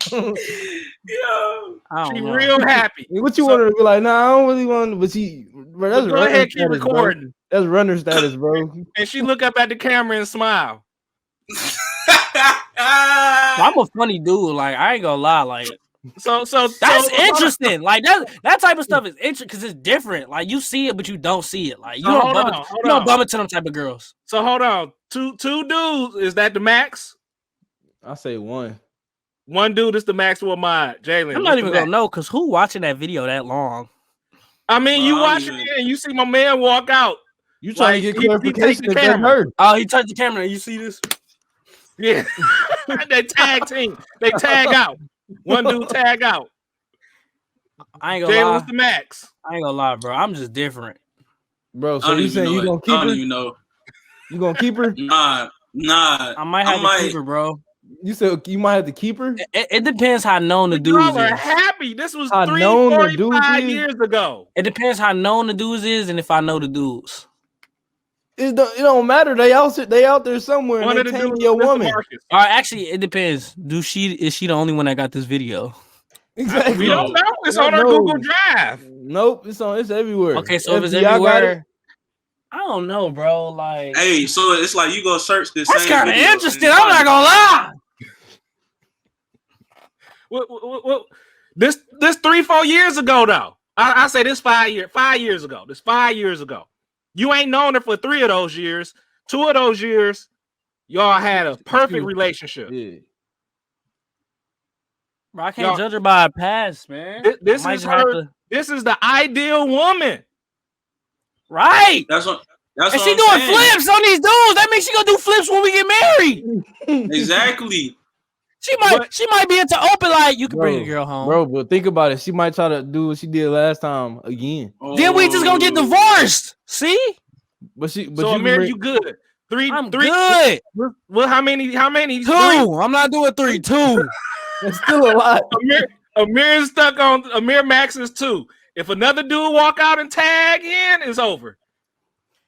She real happy. What you want to be like? Nah, I don't really want. But she, bro, that's go ahead, keep recording. Bro. That's runner status, bro. And she look up at the camera and smile. I'm a funny dude. Like, I ain't gonna lie. Like, so that's interesting. Like that type of stuff is interesting because it's different. Like, you see it, but you don't see it. Like, you don't bump into them type of girls. So hold on, two dudes. Is that the max? I say 1. 1 dude is the max for mine. Jalen, I'm not even gonna know because who watching that video that long? I mean, you watching it and you see my man walk out. You trying to get clarification if that's her? Oh, he touched the camera. You see this? Yeah, they tag team. They tag out. 1 dude tag out. I ain't gonna Jalen, lie. what's the max? I ain't gonna lie, bro. I'm just different, bro. So you saying you gonna keep her? You gonna keep her? Nah. I might have to keep her, bro. You said you might have to keep her. It depends how known the dude is. Y'all are happy. This was 3-5 years ago. It depends how known the dudes is and if I know the dudes. It don't matter. They out there somewhere. One and of they the dudes, your woman. All right, actually, it depends. Is she the only one that got this video? Exactly. We don't know. It's on our Google Drive. Nope. It's everywhere. Okay, so if it's everywhere, I don't know, bro. Like, hey, so it's like you go search this. That's kind of interesting. I'm not gonna lie. This 3-4 years ago though. I say this 5 years ago. This 5 years ago. You ain't known her for 3 of those years. 2 of those years, Y'all had a perfect relationship. Yeah. Bro, I can't Y'all- judge her by a past, man. This Might is just have her. to- This is the ideal woman. Right. That's what And she I'm doing saying. flips on these dudes. That means she gonna do flips when we get married. Exactly. She might be into open, like you can bring a girl home. Bro, but think about it. She might try to do what she did last time again. Then we just gonna get Oh. divorced. See? But So you Amir, can you good? I'm three. good. Well, how many? 2. Three? I'm not doing 3. 2. That's still a lot. Amir is stuck on Amir Max is 2. If another dude walk out and tag in, it's over.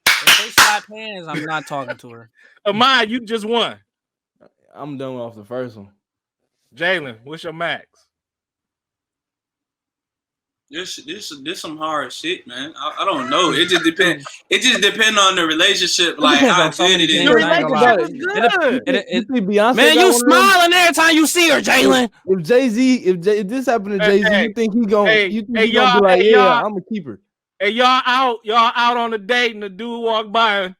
If they slap hands, I'm not talking to her. Amai, you just won. I'm done off the first one. Jalen, what's your max? This some hard shit, man. I don't know. It just depends. It just depends on the relationship, like depends how on so good many it is. things. Your I ain't gonna relationship lie. was good. You see Beyonce Man, got you one of them? smiling every time you see her, Jalen. If Jay-Z, if this happened to Jay-Z, Hey, you think he gonna hey, you think hey, he gonna y'all, be like, hey, yeah, y'all. I'm gonna keep her. Hey, y'all out on a date and the dude walk by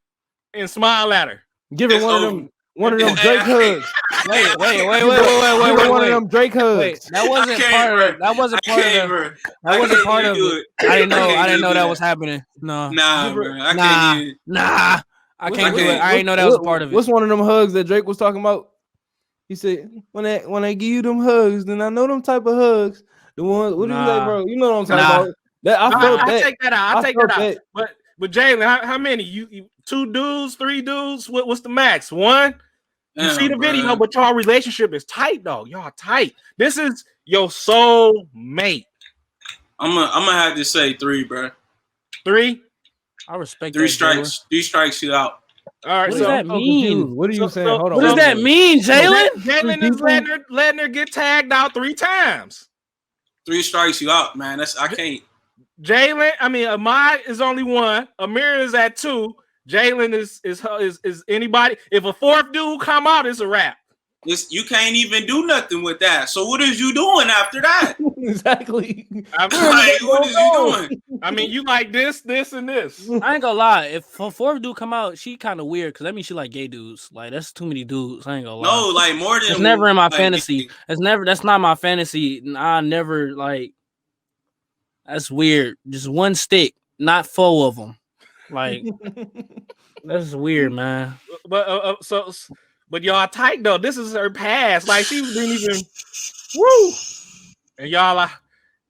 and smile at her. Give her It's one over. of them Drake hugs. Wait. Give her one of them Drake hugs. Wait, that wasn't part of. That wasn't part of. That wasn't part of it. I didn't know that was happening. No. Nah, Give her- bro. I can't even. Nah. I can't do it. I didn't know that was a part of it. What's one of them hugs that Drake was talking about? He said, when I give you them hugs, then I know them type of hugs. The ones, what do you say, Nah. bro? You know what I'm talking Nah. about. That I felt I that. take that out. I take felt that out. But Jalen, how many? You 2 dudes, 3 dudes? What's the max? 1? You see the video, Bruh. but y'all relationship is tight, though. Y'all tight. This is your soul mate. I'm gonna have to say 3, bro. 3. I respect 3 that, strikes. 3 strikes you out. All right. What So does that mean? What are you So- saying? so- Hold on. What does that mean, Jalen? Jalen is letting her get tagged out 3 times. 3 strikes you out, man. I can't. Amai is only 1. Amir is at 2. Jalen is anybody. If a 4th dude come out, it's a wrap. You can't even do nothing with that. So what is you doing after that? Exactly. Like, what is you doing? You like this, and this. I ain't gonna lie. If a 4th dude come out, she kind of weird because that means she like gay dudes. Like that's too many dudes. I ain't gonna lie. No, like more than. It's never in my like, fantasy. That's not my fantasy. I never like. That's weird. Just one stick, not 4 of them. Like that's weird, man. But y'all tight though. This is her past. Like she didn't even. Woo. And y'all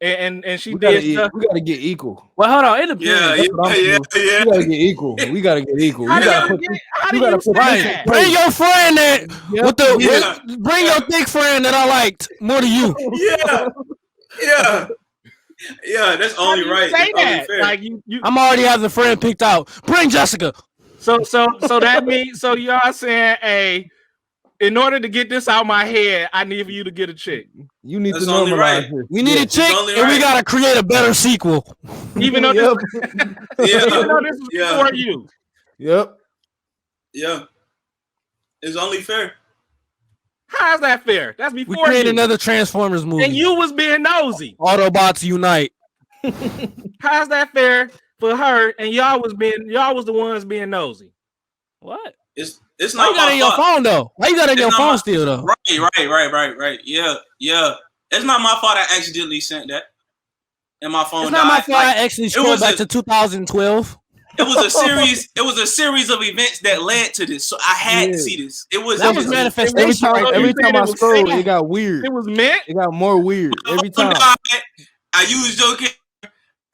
and she did stuff. We gotta get equal. Well, hold on. It depends. Yeah. We gotta get equal. We gotta get equal. How You do gotta you put get? How do you gotta you put say this that? in Bring your friend that with the Yeah. bring your thick friend that I liked more than you. Yeah. That's How do only you right. say That's only that? fair. Like you. I'm already having a friend picked out. Bring Jessica. So that means y'all saying, hey, in order to get this out my head, I need for you to get a chick. You need That's to only normalize right. this. We need a chick, only and we right. gotta create a better sequel. Even though Yep. this Yeah. was before you. Yep. Yeah. It's only fair. How's that fair? That's We before create you. another Transformers movie. And you was being nosy. Autobots unite. How's that fair for her? And y'all was the ones being nosy. What? It's Why not you got it my in your fault. phone though? Why you got it in It's your not phone my- still though? Right. Yeah. It's not my fault. I accidentally sent that, and my phone It's not my died. fault. I actually scrolled was back a- to 2012. It was a series. It was a series of events that led to this. So I had to see this. It was. That it was was manifestation. Every you time said I it was scroll, fake. it got weird. It was meant. It got more weird every time. I used your camera,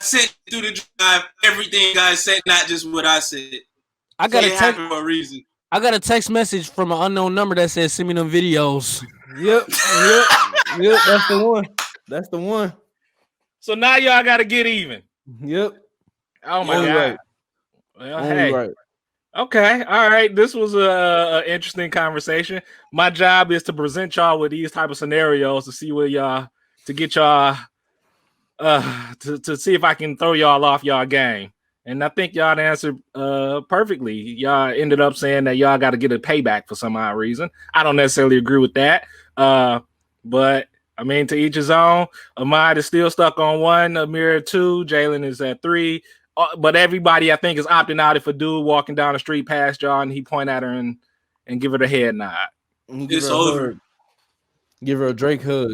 sent through the drive everything I said, not just what I said. I got So a it text. happened for a reason. I got a text message from an unknown number that says send me them videos. Yep. That's the one. So now y'all got to get even. Yep. Oh my Only god. right. Well, Only hey. right. Okay. All right. This was a interesting conversation. My job is to present y'all with these type of scenarios to see where y'all to get y'all to see if I can throw y'all off y'all game. And I think y'all answered perfectly. Y'all ended up saying that y'all got to get a payback for some odd reason. I don't necessarily agree with that. But I mean, to each his own. Ahmad is still stuck on 1, Amir at 2, Jalen is at 3. But everybody, I think, is opting out if a dude walking down the street past y'all and he point at her and and give her the head nod. Give her a over. hug. Give her a Drake hug.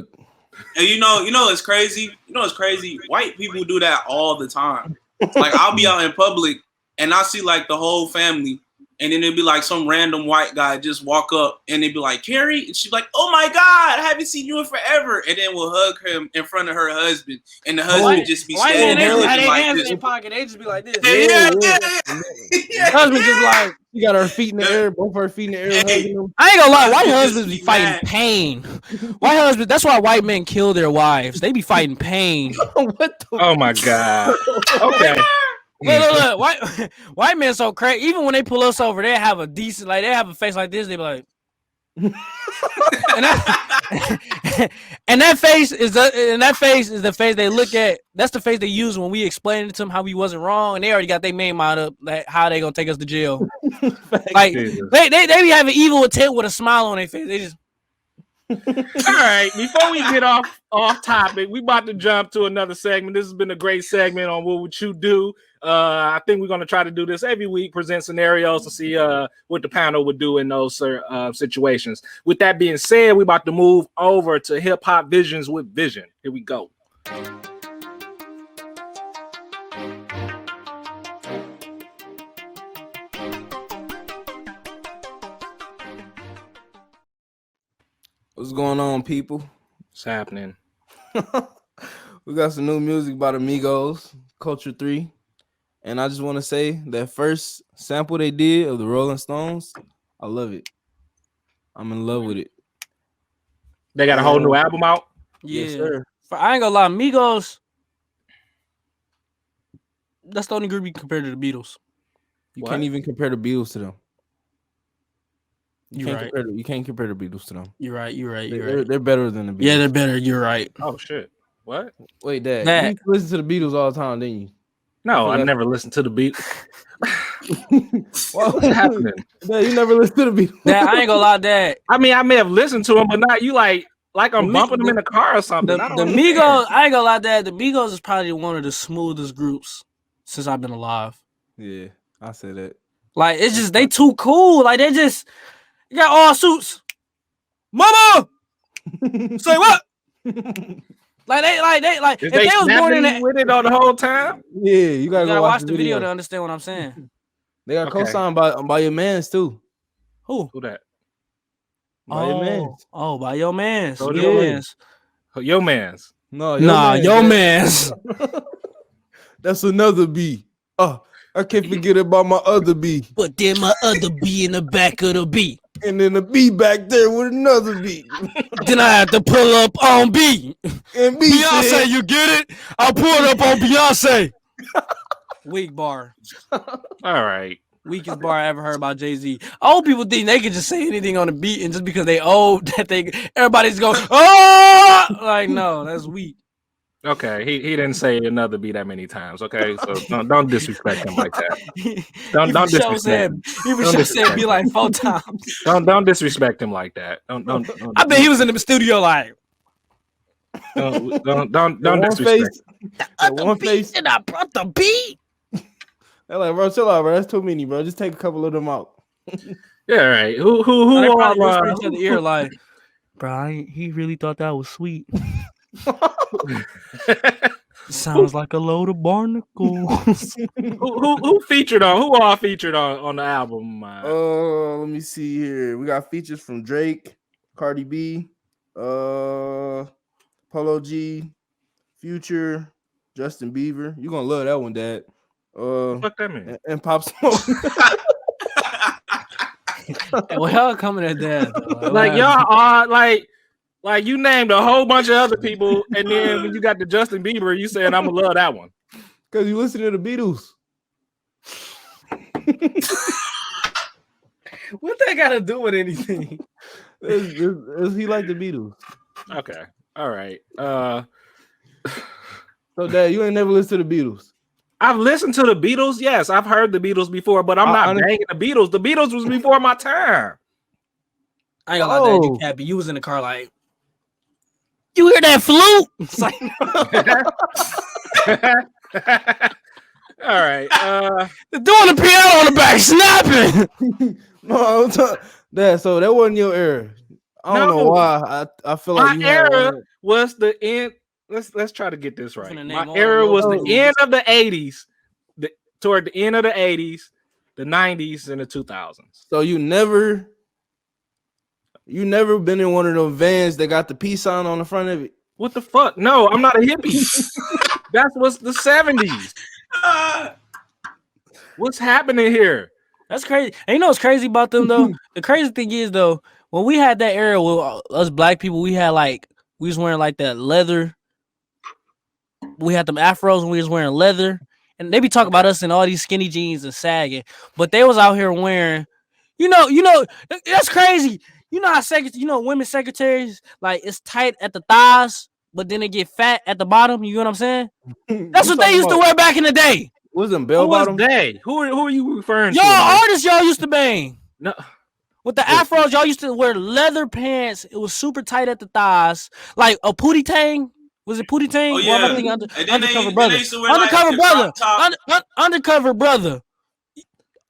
And you know it's crazy. You know it's crazy. White people do that all the time. Like I'll be out in public and I see like the whole family, and then it'd be like some random white guy just walk up and they'd be like, Carrie, and she'd be like, oh my God, I haven't seen you in forever. And then we'll hug him in front of her husband, and the husband just be White standing man, there they looking their like hands this. in their pocket. They just be like this. Yeah. The Husband just like, She got her feet in the air, both her feet in the air, hugging them. I ain't gonna lie, white Husband husbands just be be fighting mad. pain. White husbands, that's why white men kill their wives. They be fighting pain. What the? Oh my God. Okay. Look. White men so crazy. Even when they pull us over, they have a decent, like they have a face like this. They be like, and that face is the face they look at. That's the face they use when we explain to them how we wasn't wrong, and they already got their main mind up like how they gonna take us to jail. Like Jesus. they be having evil intent with a smile on their face. They just All right, before we get off topic, we about to jump to another segment. This has been a great segment on What Would You Do? I think we're going to try to do this every week, present scenarios to see what the panel would do in those situations. With that being said, we're about to move over to Hip Hop Visions with Vision. Here we go. What's going on, people? What's happening? We got some new music by the Migos, Culture 3. And I just want to say that first sample they did of the Rolling Stones, I love it. I'm in love with it. They got a whole new album out. Yes, yeah. sir. I ain't gonna lie, Migos. That's the only group you can compare to the Beatles. You What? can't even compare the Beatles to them. You You're can't right. you can't compare the Beatles to them. You're right. They're better than the Beatles. Yeah, they're better. You're right. Oh shit! What? Wait, Dad. That- You used to listen to the Beatles all the time, didn't you? No, I forgot. never listened to the beat. What? What's happening? Dad, you never listened to the Beatles. That I ain't gonna lie, Dad. I mean, I may have listened to them, but not you. Like I'm The- bumping them the- in the car or something. The I don't know. Migos, I ain't gonna lie, Dad. The Migos is probably one of the smoothest groups since I've been alive. Yeah, I say that. Like it's just they too cool. Like they just you got all suits. Mama, say what? Like they Is if they they was born in snapping that. with it on the whole time? Yeah, you gotta, You gotta go watch the video to understand what I'm saying. They got Okay. co-signed by your mans too. Who? Who that? By your mans. Oh, by your mans. Oh, Your yeah. mans. Yo, man's. No, Your mans. mans. That's another B. Oh, I can't forget about my other B. But then my other B in the back of the B. And then the B back there with another B. Then I had to pull up on B. And B said, you get it? I pulled up on Beyonce. Weak bar. All right. Weakest bar I ever heard about Jay-Z. Old people think they can just say anything on the beat, and just because they old, that everybody's going, oh, like no, that's weak. Okay. He didn't say another B that many times. Okay. So don't disrespect him like that. Don't disrespect him. He was just saying be like 4 times. Don't disrespect him like that. Don't I bet he was in the studio like don't one disrespect. face. That one face. and I brought the beat. They're like, bro, chill out, bro. That's too many, bro. Just take a couple of them out. Yeah. All right. Who They are probably whisper each other ear like, bro, he really thought that was sweet. Sounds like a load of barnacles. who featured on? Who all featured on the album? Let me see here. We got features from Drake, Cardi B, Polo G, Future, Justin Bieber. You gonna love that one, Dad. Fuck that man. And Pop Smoke. Well, y'all coming at that. Though. Like y'all are like you named a whole bunch of other people, and then when you got to Justin Bieber, you said I'm gonna love that one. Because you listen to the Beatles. What that got to do with anything? He like the Beatles. Okay, all right. So, Dad, you ain't never listened to the Beatles. I've listened to the Beatles. Yes, I've heard the Beatles before, but I'm not banging the Beatles. The Beatles was before my time. I ain't gonna lie, that you Cappy. You was in the car like, you hear that flute? It's like, all right. they're doing the piano on the back, snapping. No, that so that wasn't your era. I don't know No. why. I feel like My you had era one. was the end. Let's try to get this right. finna My name all era the was the logos. end of the 80s, toward the end of the 80s, the 90s, and the 2000s. So you never been in one of those vans that got the peace sign on the front of it. What the fuck? No, I'm not a hippie. That's what's the 70s. What's happening here? That's crazy. And you know what's crazy about them though? The crazy thing is though, when we had that era with us black people, we was wearing like that leather. We had them afros and we was wearing leather. And they be talking about us in all these skinny jeans and sagging, but they was out here wearing, you know, that's crazy. You know how women secretaries, like it's tight at the thighs, but then they get fat at the bottom. You know what I'm saying? That's what they used to wear back in the day. Was them bell bottom? They? Who are you referring Y'all to? artists, y'all used to bang. No. With the afros, y'all used to wear leather pants. It was super tight at the thighs, like a Pootie Tang. Was it Pootie Tang? Oh, yeah. Undercover brother. Undercover brother.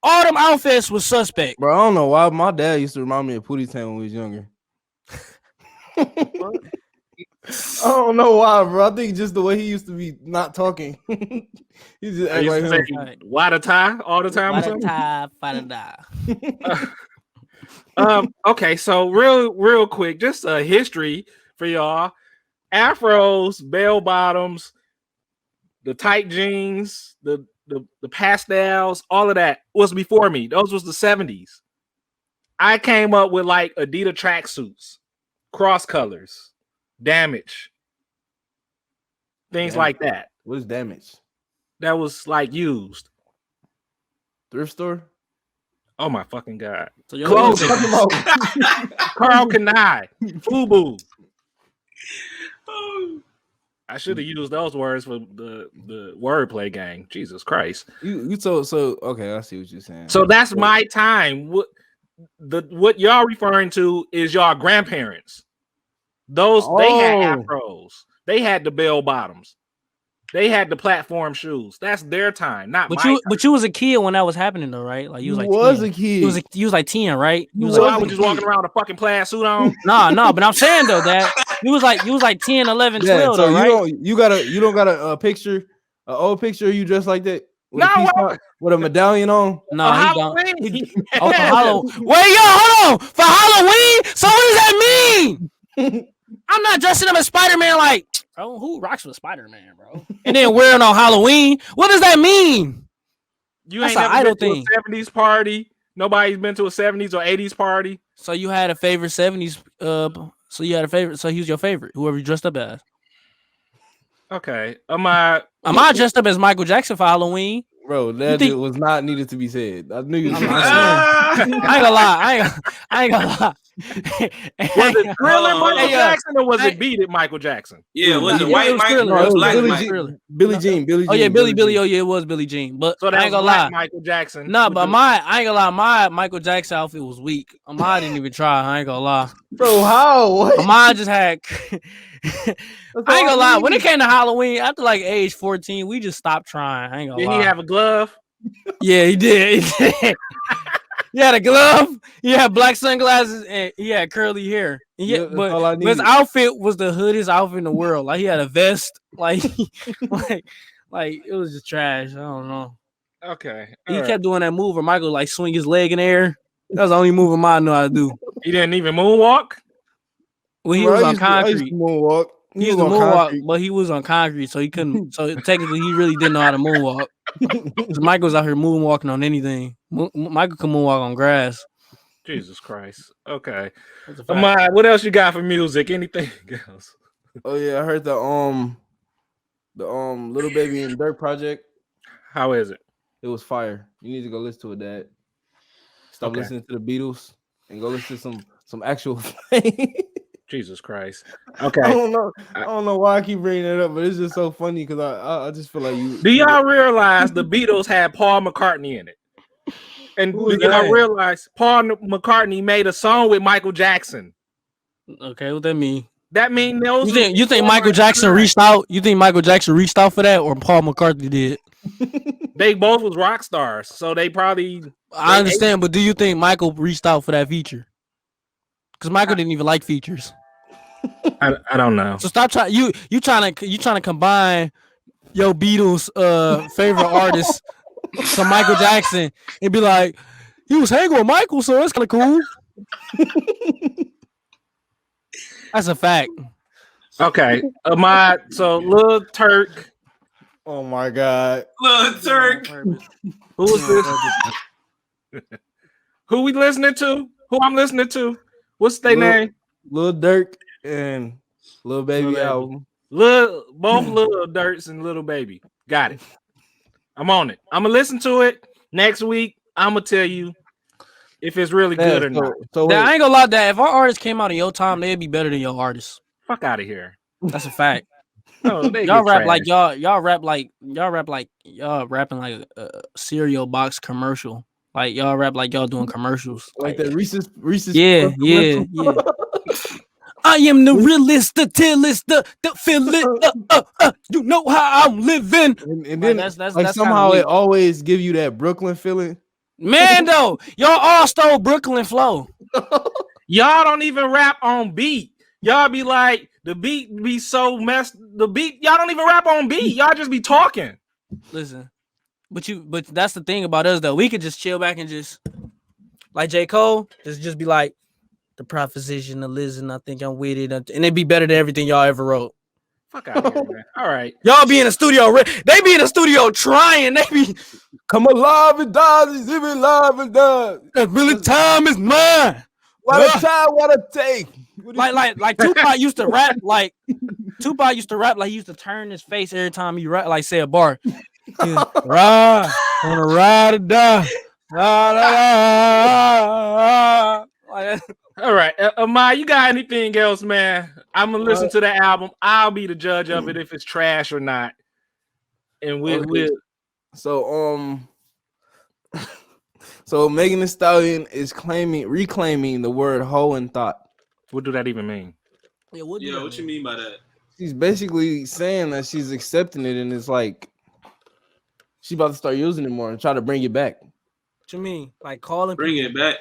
All them outfits was suspect. Bro, I don't know why my dad used to remind me of Pootie Tang when we was younger. I don't know why, bro. I think just the way he used to be not talking. He just act like him. Why the tie all the time? Okay, so real quick, just a history for y'all. Afros, bell bottoms, the tight jeans, the pastels, all of that was before me. Those was the 70s. I came up with like Adidas tracksuits, cross colors, damage, things like that. What is damage? That was like used. Thrift store? Oh my fucking god! So clothing. Carl Kanai, FUBU. I should have used those words for the wordplay gang. Jesus Christ! You so okay. I see what you're saying. So that's my time. What y'all referring to is y'all grandparents. They had afros. They had the bell bottoms. They had the platform shoes. That's their time, not my time. But you was a kid when that was happening though, right? Like you was like a kid. You was like 10, right? So I was just walking around with a fucking plaid suit on. No, but I'm saying though that you was like 10, 11, 12 so though, right? You don't got a picture, an old picture of you dressed like that? With a medallion on? No, he don't. For Halloween. Wait, yo, hold on. For Halloween? So what does that mean? I'm not dressing up as Spider-Man like, bro, who rocks with Spider-Man, bro? And then wearing on Halloween. What does that mean? That's ain't never been to a 70s party. Nobody's been to a 70s or 80s party. So you had a favorite 70s. So you had a favorite. So he was your favorite, whoever you dressed up as. Okay. Am I dressed up as Michael Jackson for Halloween? Bro, that was not needed to be said. I knew you was I ain't gonna lie. I ain't gonna lie. Was it Thriller Michael Jackson or was it Beat It Michael Jackson? Yeah, was it White Mike? Billie Jean. Oh yeah, Billie. Oh yeah, it was Billie Jean. But so I ain't gonna lie, Michael Jackson. No, but I ain't gonna lie. My Michael Jackson outfit was weak. I didn't even try. I ain't gonna lie. Bro, how? What? Mine just had. I ain't gonna lie. When it came to Halloween, after like age 14, we just stopped trying. I ain't gonna lie. Did he have a glove? Yeah, he did. He had a glove. He had black sunglasses and he had curly hair. But his outfit was the hoodest outfit in the world. Like he had a vest. Like it was just trash. I don't know. Okay. He kept doing that move where Michael like swing his leg in the air. That was the only move I knew how to do. He didn't even moonwalk? Well, he was on concrete. I used to moonwalk. He used to moonwalk, but he was on concrete, so he couldn't. So technically, he really didn't know how to moonwalk. Michael's out here moonwalking on anything. Michael can moonwalk on grass. Jesus Christ. Okay. What else you got for music? Anything else? Oh yeah, I heard the Little Baby and Dirt project. How is it? It was fire. You need to go listen to it, Dad. Stop listening to the Beatles and go listen to some actual thing. Jesus Christ. Okay. I don't know why I keep bringing it up, but it's just so funny because I just feel like you. Do y'all realize the Beatles had Paul McCartney in it? And do y'all realize Paul McCartney made a song with Michael Jackson? Okay, what that mean? That mean those. You think Michael Jackson reached out? You think Michael Jackson reached out for that, or Paul McCartney did? They both was rock stars, so they probably. I understand, but do you think Michael reached out for that feature? Because Michael didn't even like features. I don't know. So stop trying. You trying to combine your Beatles favorite artist to Michael Jackson and be like, he was hanging with Michael, so it's kind of cool. That's a fact. Okay, Ahmad. So Lil Turk. Oh my God. Lil Turk. Who is this? Who we listening to? Who I'm listening to? What's their name? Lil Durk and Lil Baby Lil Baby. album. Both Lil Durks and Little Baby. Got it. I'm on it. I'm gonna listen to it next week. I'm gonna tell you if it's really good or not. So I ain't gonna lie, that if our artists came out in your time, they'd be better than your artists. Fuck out of here. That's a fact. No, Y'all rap like y'all rapping like a cereal box commercial. Like y'all rap like y'all doing commercials. like the Reese's. Yeah. I am the realist, the tillest, the feel it. You know how I'm living. And then that's somehow kinda it always give you that Brooklyn feeling. Man, though, y'all all stole Brooklyn flow. Y'all don't even rap on beat. Y'all be like, the beat be so messed. The beat, y'all don't even rap on beat. Y'all just be talking. Listen, but that's the thing about us though. We could just chill back and just like J. Cole, just be like, the proposition of listen, I think I'm with it, and it'd be better than everything y'all ever wrote. Fuck out of here, man. All right. Y'all be in the studio. They be in the studio trying. They be Come alive and die, live it live and die. really time is mine. What a time, what a take. Like Tupac used to rap like he used to turn his face every time he rap, like say a bar. Ride, wanna ride or die. Like, All right. Ahmad, you got anything else, man? I'm gonna listen to the album. I'll be the judge of it if it's trash or not. And we'll So Megan Thee Stallion is reclaiming the word hoe and thought. what do that even mean? yeah, What you mean by that? She's basically saying that she's accepting it, and it's like she's about to start using it more and try to bring it back. What you mean? Like calling Bring people? it back.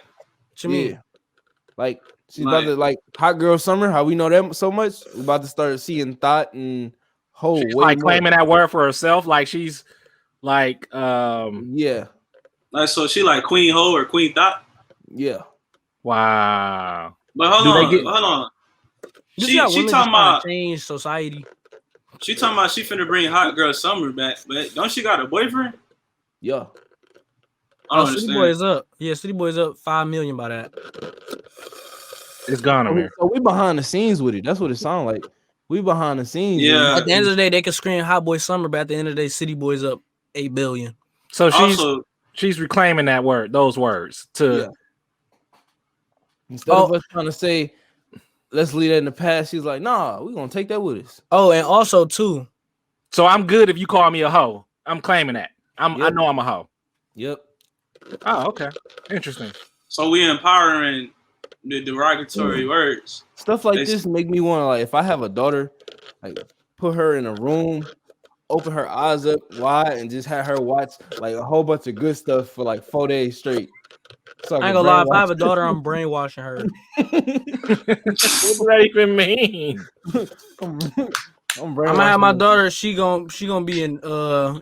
What you mean? Yeah. Like she's about to like Hot Girl Summer. How we know that so much? We're about to start seeing thought and hoe. She's way like more. claiming that word for herself, like she's like Yeah. Like, so she like Queen Ho or Queen Thought? Yeah. wow. But hold on. She talking about change society. she finna bring Hot Girl Summer back, but don't she got a boyfriend? Yeah. I don't City understand. Boy is up. Yeah, City Boy is up 5 million by that. It's gone on there. So we behind the scenes with it. That's what it sounds like. We behind the scenes. Yeah. At the end of the day, they could scream Hot Boy Summer, but at the end of the day, City Boy's up 8 billion. So Also, she's reclaiming that word, those words to Yeah. Instead of us trying to say, let's leave that in the past, she's like, nah, we're gonna take that with us. Oh, and also too, So I'm good if you call me a hoe. I'm claiming that. I Yep. know I'm a hoe. Yep. Oh, okay. Interesting. so we empowering the derogatory words. Stuff like They- this make me want to, like, if I have a daughter, like put her in a room, open her eyes up wide, and just have her watch like a whole bunch of good stuff for like 4 days straight. So I ain't gonna lie, if I have a daughter, I'm brainwashing her. What does that even mean? I'm I'm gonna have my daughter. She gonna be in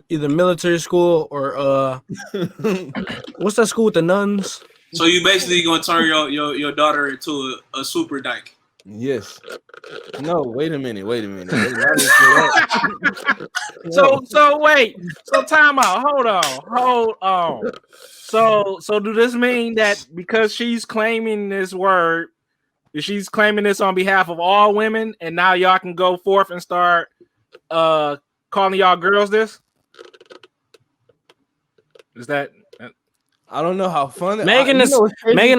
either military school or what's that school with the nuns? So you basically gonna turn your daughter into a super dyke. Yes. No, wait a minute. So wait. So time out. Hold on. So do this mean that because she's claiming this word, she's claiming this on behalf of all women, and now y'all can go forth and start calling y'all girls this? Is that I don't know how fun. Megan Thee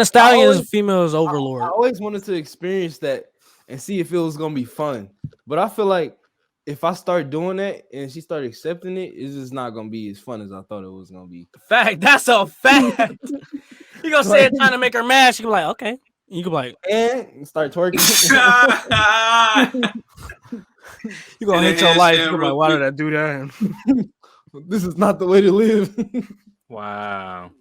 Stallion is a female's overlord. I always wanted to experience that and see if it was gonna be fun, but I feel like if I start doing that and she started accepting it, it's just not gonna be as fun as I thought it was gonna be. Fact. That's a fact. You gonna say it trying to make her mad? She can be like, okay. You can be like, And start twerking. you gonna hate your life. You can be like, why did I do that? This is not the way to live. wow?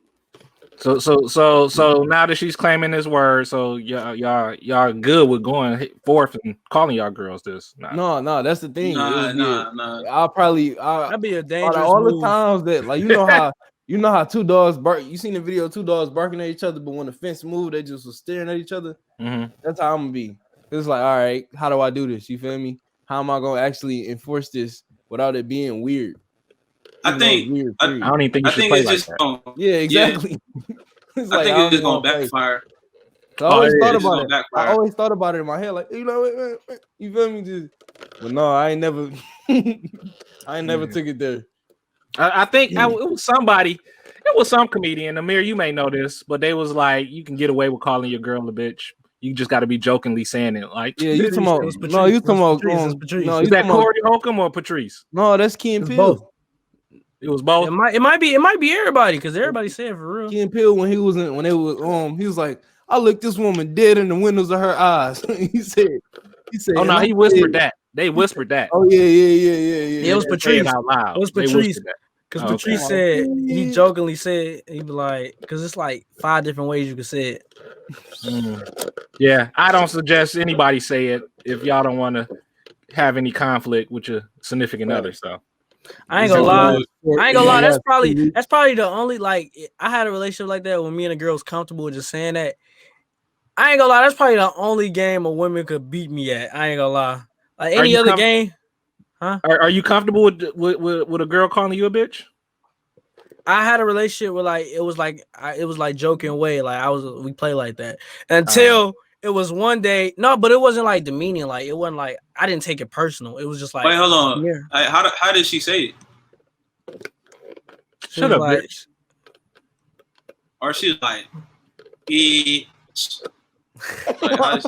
So now that she's claiming this word, so y'all good with going forth and calling y'all girls this? Nah. No, that's the thing. Nah. I'll That'd be a out dangerous of all move. the times that, like, you know how two dogs bark. You seen the video of two dogs barking at each other, but when the fence moved, they just was staring at each other. Mhm. That's how I'm gonna be. It's like, all right, how do I do this? You feel me? How am I gonna actually enforce this without it being weird? I Even though it's think weird. I period. don't even think you I should think play it's like just that. gonna, Yeah, exactly. It's I like, think I it's just don't gonna even wanna play. backfire. So I always it thought is. It's about gonna it. backfire. I always thought about it in my head, like, you know, you feel me? Just, but no, I ain't never, I ain't never took it there. I think it was somebody. It was some comedian. Amir, you may know this, but they was like, you can get away with calling your girl a bitch. You just got to be jokingly saying it. Like, Yeah, you talking Patrice, about? No, you talking about? Patrice. No, is you that talking about? Corey Holcomb or Patrice? No, that's Key and It's Peele. both. It was both. It might be everybody because everybody said for real. Key and Peele when he was he was like, I looked this woman dead in the windows of her eyes. he said. Oh and no, I he whispered said, that. They whispered that. Oh yeah. It was They didn't say it Patrice. out loud. It was They Patrice. whispered that. Because Oh, Patrice okay. said, he jokingly said, he'd be like, because it's like 5 different ways you could say it. Yeah, I don't suggest anybody say it if y'all don't want to have any conflict with your significant other. So I ain't gonna lie. That's probably probably the only, like, I had a relationship like that when me and a girl was comfortable with just saying that. I ain't gonna lie. That's probably the only game a woman could beat me at. I ain't gonna lie. Like any other game, huh? Are you comfortable with a girl calling you a bitch? I had a relationship where like it was like joking way, like we play like that until it was one day. No, but it wasn't like demeaning. Like it wasn't like I didn't take it personal. It was just like, wait, hold on. Yeah. How did she say it? Shut up, like, bitch. Or she's like, bitch. Like, how does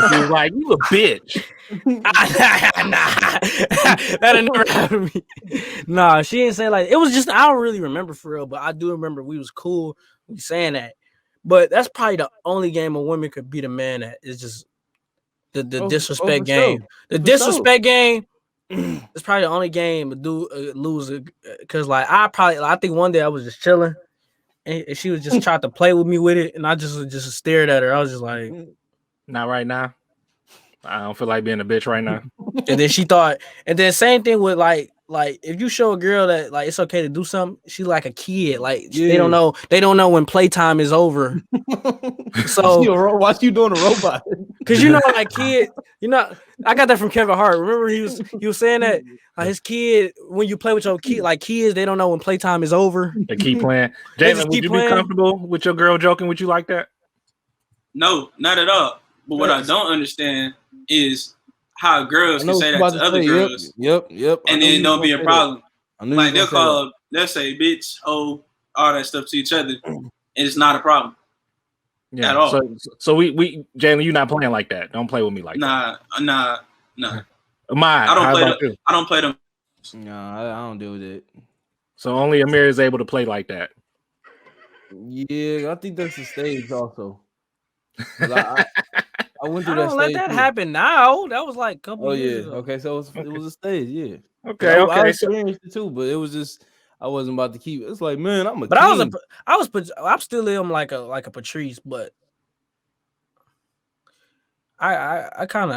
She was like, you a bitch. Nah, that'll never happen to me. Nah, she didn't say like it was just. I don't really remember for real, but I do remember we was cool. We saying that, but that's probably the only game a woman could beat a man at. Is just the disrespect game. Sure. The disrespect game is probably the only game a dude lose because like I think one day I was just chilling and she was just trying to play with me with it, and I just stared at her. I was just like, not right now. I don't feel like being a bitch right now. And then she thought, and then same thing with like if you show a girl that like it's okay to do something, she's like a kid. Like they don't know when playtime is over. So watch you doing a robot. Cause like kid, I got that from Kevin Hart. Remember he was saying that his kid, when you play with your kid, like kids, they don't know when playtime is over. They keep playing. Jalen, would you be comfortable with your girl joking with you like that? No, not at all. But what I don't understand is how girls can say that to other girls. Yep. And then don't be a problem. Like they'll say bitch, oh, all that stuff to each other, and it's not a problem. Yeah. At all. So we Jalen, you not playing like that. Don't play with me like that. Nah. I don't play them. Nah, I don't deal with it. So only Amir is able to play like that. Yeah, I think that's the stage also. I went through that stage. Don't let that happen now. That was like a couple years ago. Okay, so it was a stage, yeah. Okay. I experienced it too, but it was just I wasn't about to keep. It's like, man, I'm a. But king. I'm still am like a Patrice, but I kind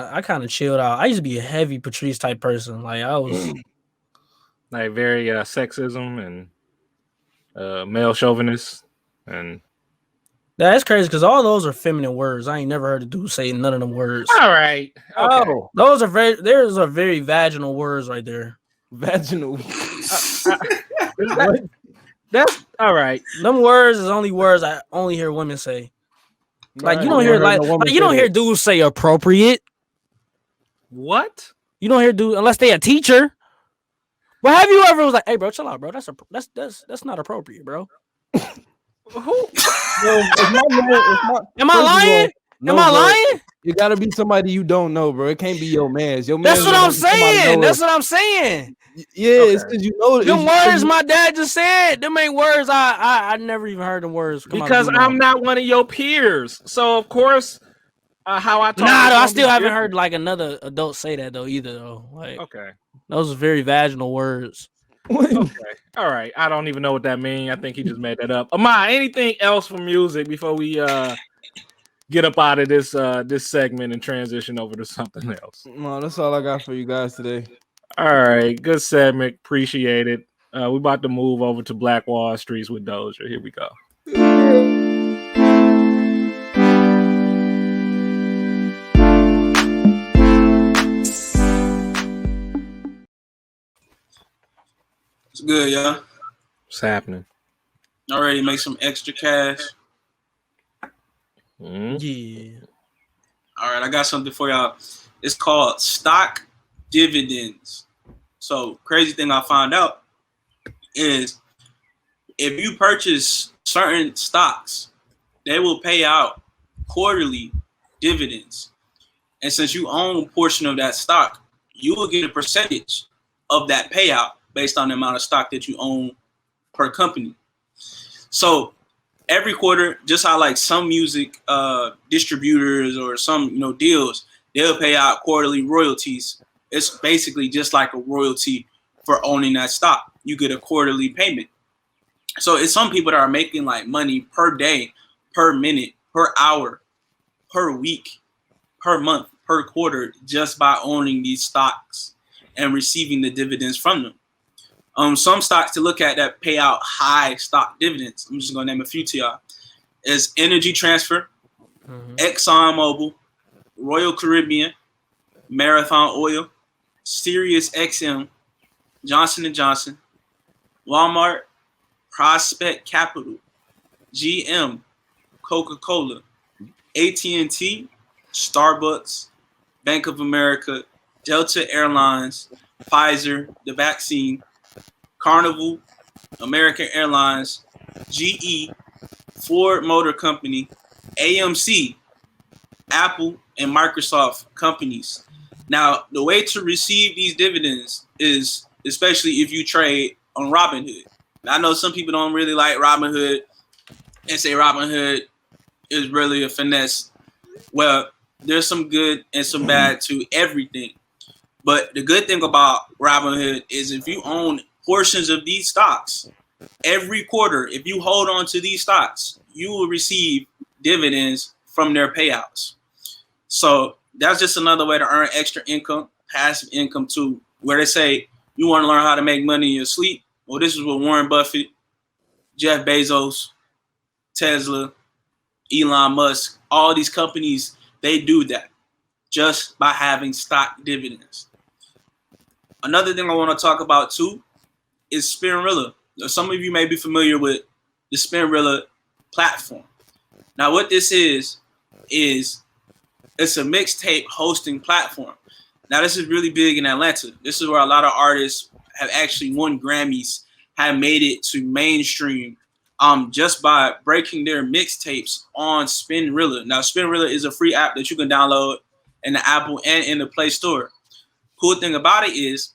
of chilled out. I used to be a heavy Patrice type person. Like I was like very sexism and male chauvinist and. That's crazy because all those are feminine words. I ain't never heard a dude say none of them words. All right. Okay. Oh, those are very vaginal words right there. Vaginal. That's all right. Them words is only words I only hear women say. Like you don't hear you don't hear dudes say appropriate. What? You don't hear dudes unless they a teacher. But have you ever was like, hey bro, chill out, bro. That's not appropriate, bro. Who? Am I lying? Am I lying? It gotta be somebody you don't know, bro. It can't be your man's. That's what I'm saying. That's what I'm saying. Yeah, it's because you know them words my dad just said. Them ain't words I never even heard them words. Because I'm not one of your peers. So of course, how I talk. I still haven't heard like another adult say that though either though. Like okay, those are very vaginal words. Okay. All right. I don't even know what that means. I think he just made that up. Amai, anything else from music before we get up out of this this segment and transition over to something else? No, that's all I got for you guys today. All right. Good segment. Appreciate it. We're about to move over to Black Wall Streets with Doja. Here we go. It's good, y'all. What's happening? Already make some extra cash. Yeah. All right, I got something for y'all. It's called stock dividends. So crazy thing I found out is if you purchase certain stocks, they will pay out quarterly dividends. And since you own a portion of that stock, you will get a percentage of that payout based on the amount of stock that you own per company. So every quarter, just how like some music distributors or some deals, they'll pay out quarterly royalties. It's basically just like a royalty for owning that stock. You get a quarterly payment. So it's some people that are making like money per day, per minute, per hour, per week, per month, per quarter, just by owning these stocks and receiving the dividends from them. Some stocks to look at that pay out high stock dividends, I'm just going to name a few to y'all, is Energy Transfer, ExxonMobil, Royal Caribbean, Marathon Oil, Sirius XM, Johnson & Johnson, Walmart, Prospect Capital, GM, Coca-Cola, AT&T, Starbucks, Bank of America, Delta Airlines, Pfizer, the vaccine, Carnival, American Airlines, GE, Ford Motor Company, AMC, Apple, and Microsoft companies. Now, the way to receive these dividends is, especially if you trade on Robinhood. Now, I know some people don't really like Robinhood and say Robinhood is really a finesse. Well, there's some good and some bad to everything. But the good thing about Robinhood is if you own portions of these stocks, every quarter, if you hold on to these stocks, you will receive dividends from their payouts. So that's just another way to earn extra income, passive income too, where they say you want to learn how to make money in your sleep. Well, this is what Warren Buffett, Jeff Bezos, Tesla, Elon Musk, all these companies, they do that just by having stock dividends. Another thing I want to talk about too is Spinrilla. Some of you may be familiar with the Spinrilla platform. Now, what this is it's a mixtape hosting platform. Now, this is really big in Atlanta. This is where a lot of artists have actually won Grammys, have made it to mainstream just by breaking their mixtapes on Spinrilla. Now, Spinrilla is a free app that you can download in the Apple and in the Play Store. Cool thing about it is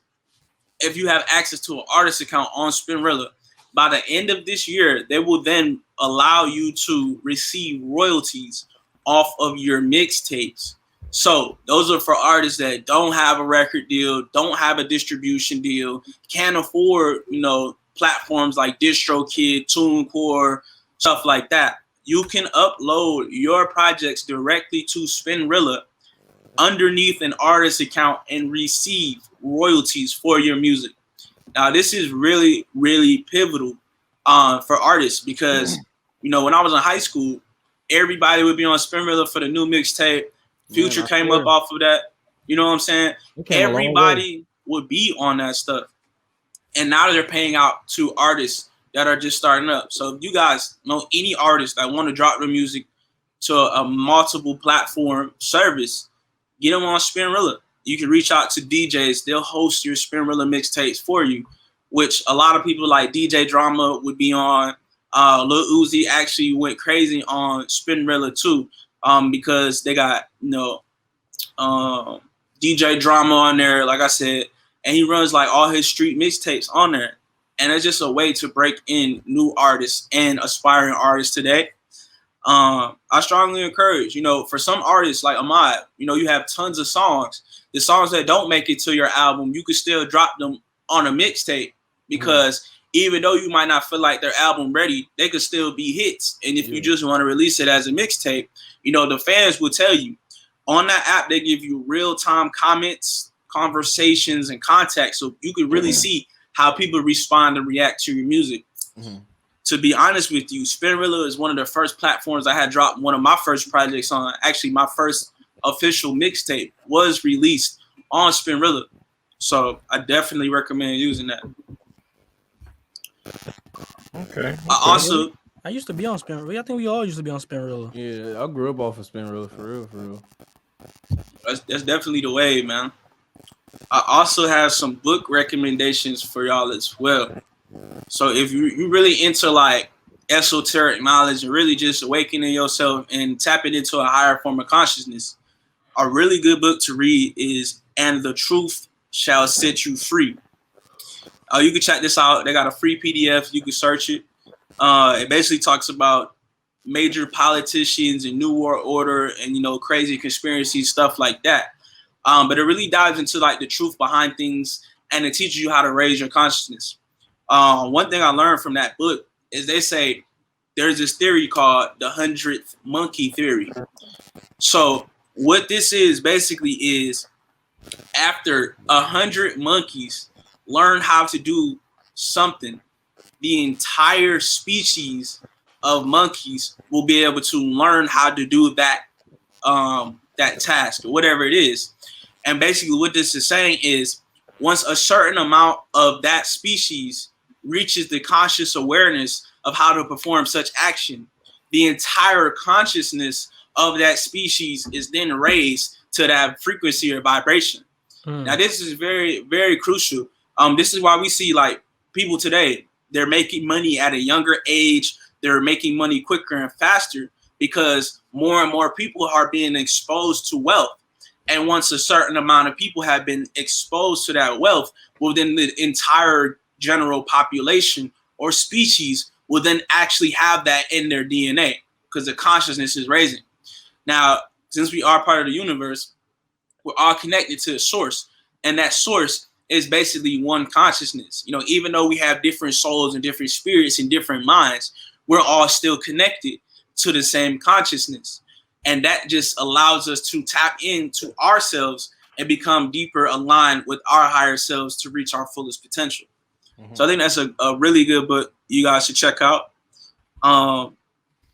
if you have access to an artist account on Spinrilla, by the end of this year, they will then allow you to receive royalties off of your mixtapes. So those are for artists that don't have a record deal, don't have a distribution deal, can't afford, platforms like DistroKid, TuneCore, stuff like that. You can upload your projects directly to Spinrilla underneath an artist account and receive royalties for your music. Now, this is really, really pivotal for artists because, when I was in high school, everybody would be on Spinrilla for the new mixtape. Future came up off of that. You know what I'm saying? Everybody would be on that stuff. And now they're paying out to artists that are just starting up. So if you guys know any artist that want to drop their music to a multiple platform service, get them on Spinrilla. You can reach out to DJs. They'll host your Spinrilla mixtapes for you, which a lot of people like DJ Drama would be on. Lil Uzi actually went crazy on Spinrilla too, because they got, DJ Drama on there, like I said, and he runs like all his street mixtapes on there. And it's just a way to break in new artists and aspiring artists today. I strongly encourage, for some artists like Ahmad, you have tons of songs. The songs that don't make it to your album, you can still drop them on a mixtape because even though you might not feel like their album ready, they could still be hits. And if you just want to release it as a mixtape, you know, the fans will tell you. On that app, they give you real-time comments, conversations, and context, so you can really see how people respond and react to your music. To be honest with you, Spinrilla is one of the first platforms I had dropped one of my first projects on. Actually, my first official mixtape was released on Spinrilla. So I definitely recommend using that. Okay. I used to be on Spinrilla. I think we all used to be on Spinrilla. Yeah, I grew up off of Spinrilla, for real. That's definitely the way, man. I also have some book recommendations for y'all as well. So if you really into like esoteric knowledge and really just awakening yourself and tapping into a higher form of consciousness, a really good book to read is "And the Truth Shall Set You Free." You can check this out. They got a free PDF. You can search it. It basically talks about major politicians and New World Order and, you know, crazy conspiracy stuff like that. But it really dives into like the truth behind things, and it teaches you how to raise your consciousness. One thing I learned from that book is they say there's this theory called the 100th monkey theory. So what this is basically is after 100 monkeys learn how to do something, the entire species of monkeys will be able to learn how to do that that task or whatever it is. And basically what this is saying is once a certain amount of that species reaches the conscious awareness of how to perform such action, the entire consciousness of that species is then raised to that frequency or vibration. Now this is very, very crucial. This is why we see like people today, they're making money at a younger age. They're making money quicker and faster because more and more people are being exposed to wealth. And once a certain amount of people have been exposed to that wealth, well, then the entire general population or species will then actually have that in their DNA because the consciousness is raising. Now, since we are part of the universe, we're all connected to a source, and that source is basically one consciousness. You know, even though we have different souls and different spirits and different minds, we're all still connected to the same consciousness. And that just allows us to tap into ourselves and become deeper aligned with our higher selves to reach our fullest potential. So I think that's a really good book you guys should check out.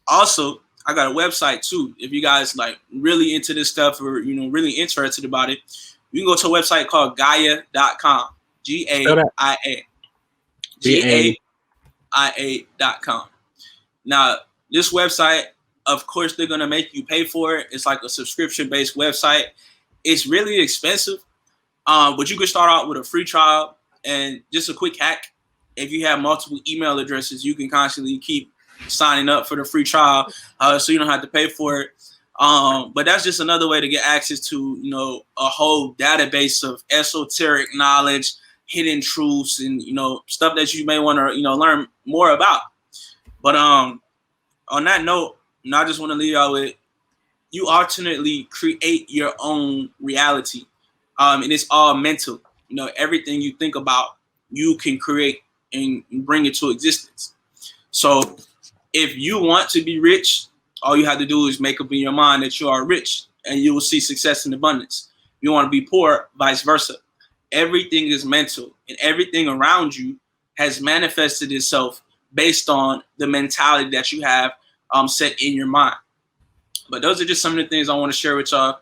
Also, I got a website too. If you guys like really into this stuff or, you know, really interested about it, you can go to a website called Gaia.com. Gaia. Gaia.com. Now, this website, of course, they're going to make you pay for it. It's like a subscription-based website. It's really expensive, but you can start out with a free trial. And just a quick hack, if you have multiple email addresses, you can constantly keep signing up for the free trial so you don't have to pay for it. But that's just another way to get access to, you know, a whole database of esoteric knowledge, hidden truths, and, you know, stuff that you may want to, you know, learn more about. But on that note, I just want to leave y'all with, you alternately create your own reality. And it's all mental. You know, everything you think about, you can create and bring it to existence. So if you want to be rich, all you have to do is make up in your mind that you are rich and you will see success and abundance. If you want to be poor, vice versa. Everything is mental and everything around you has manifested itself based on the mentality that you have set in your mind. But those are just some of the things I want to share with y'all.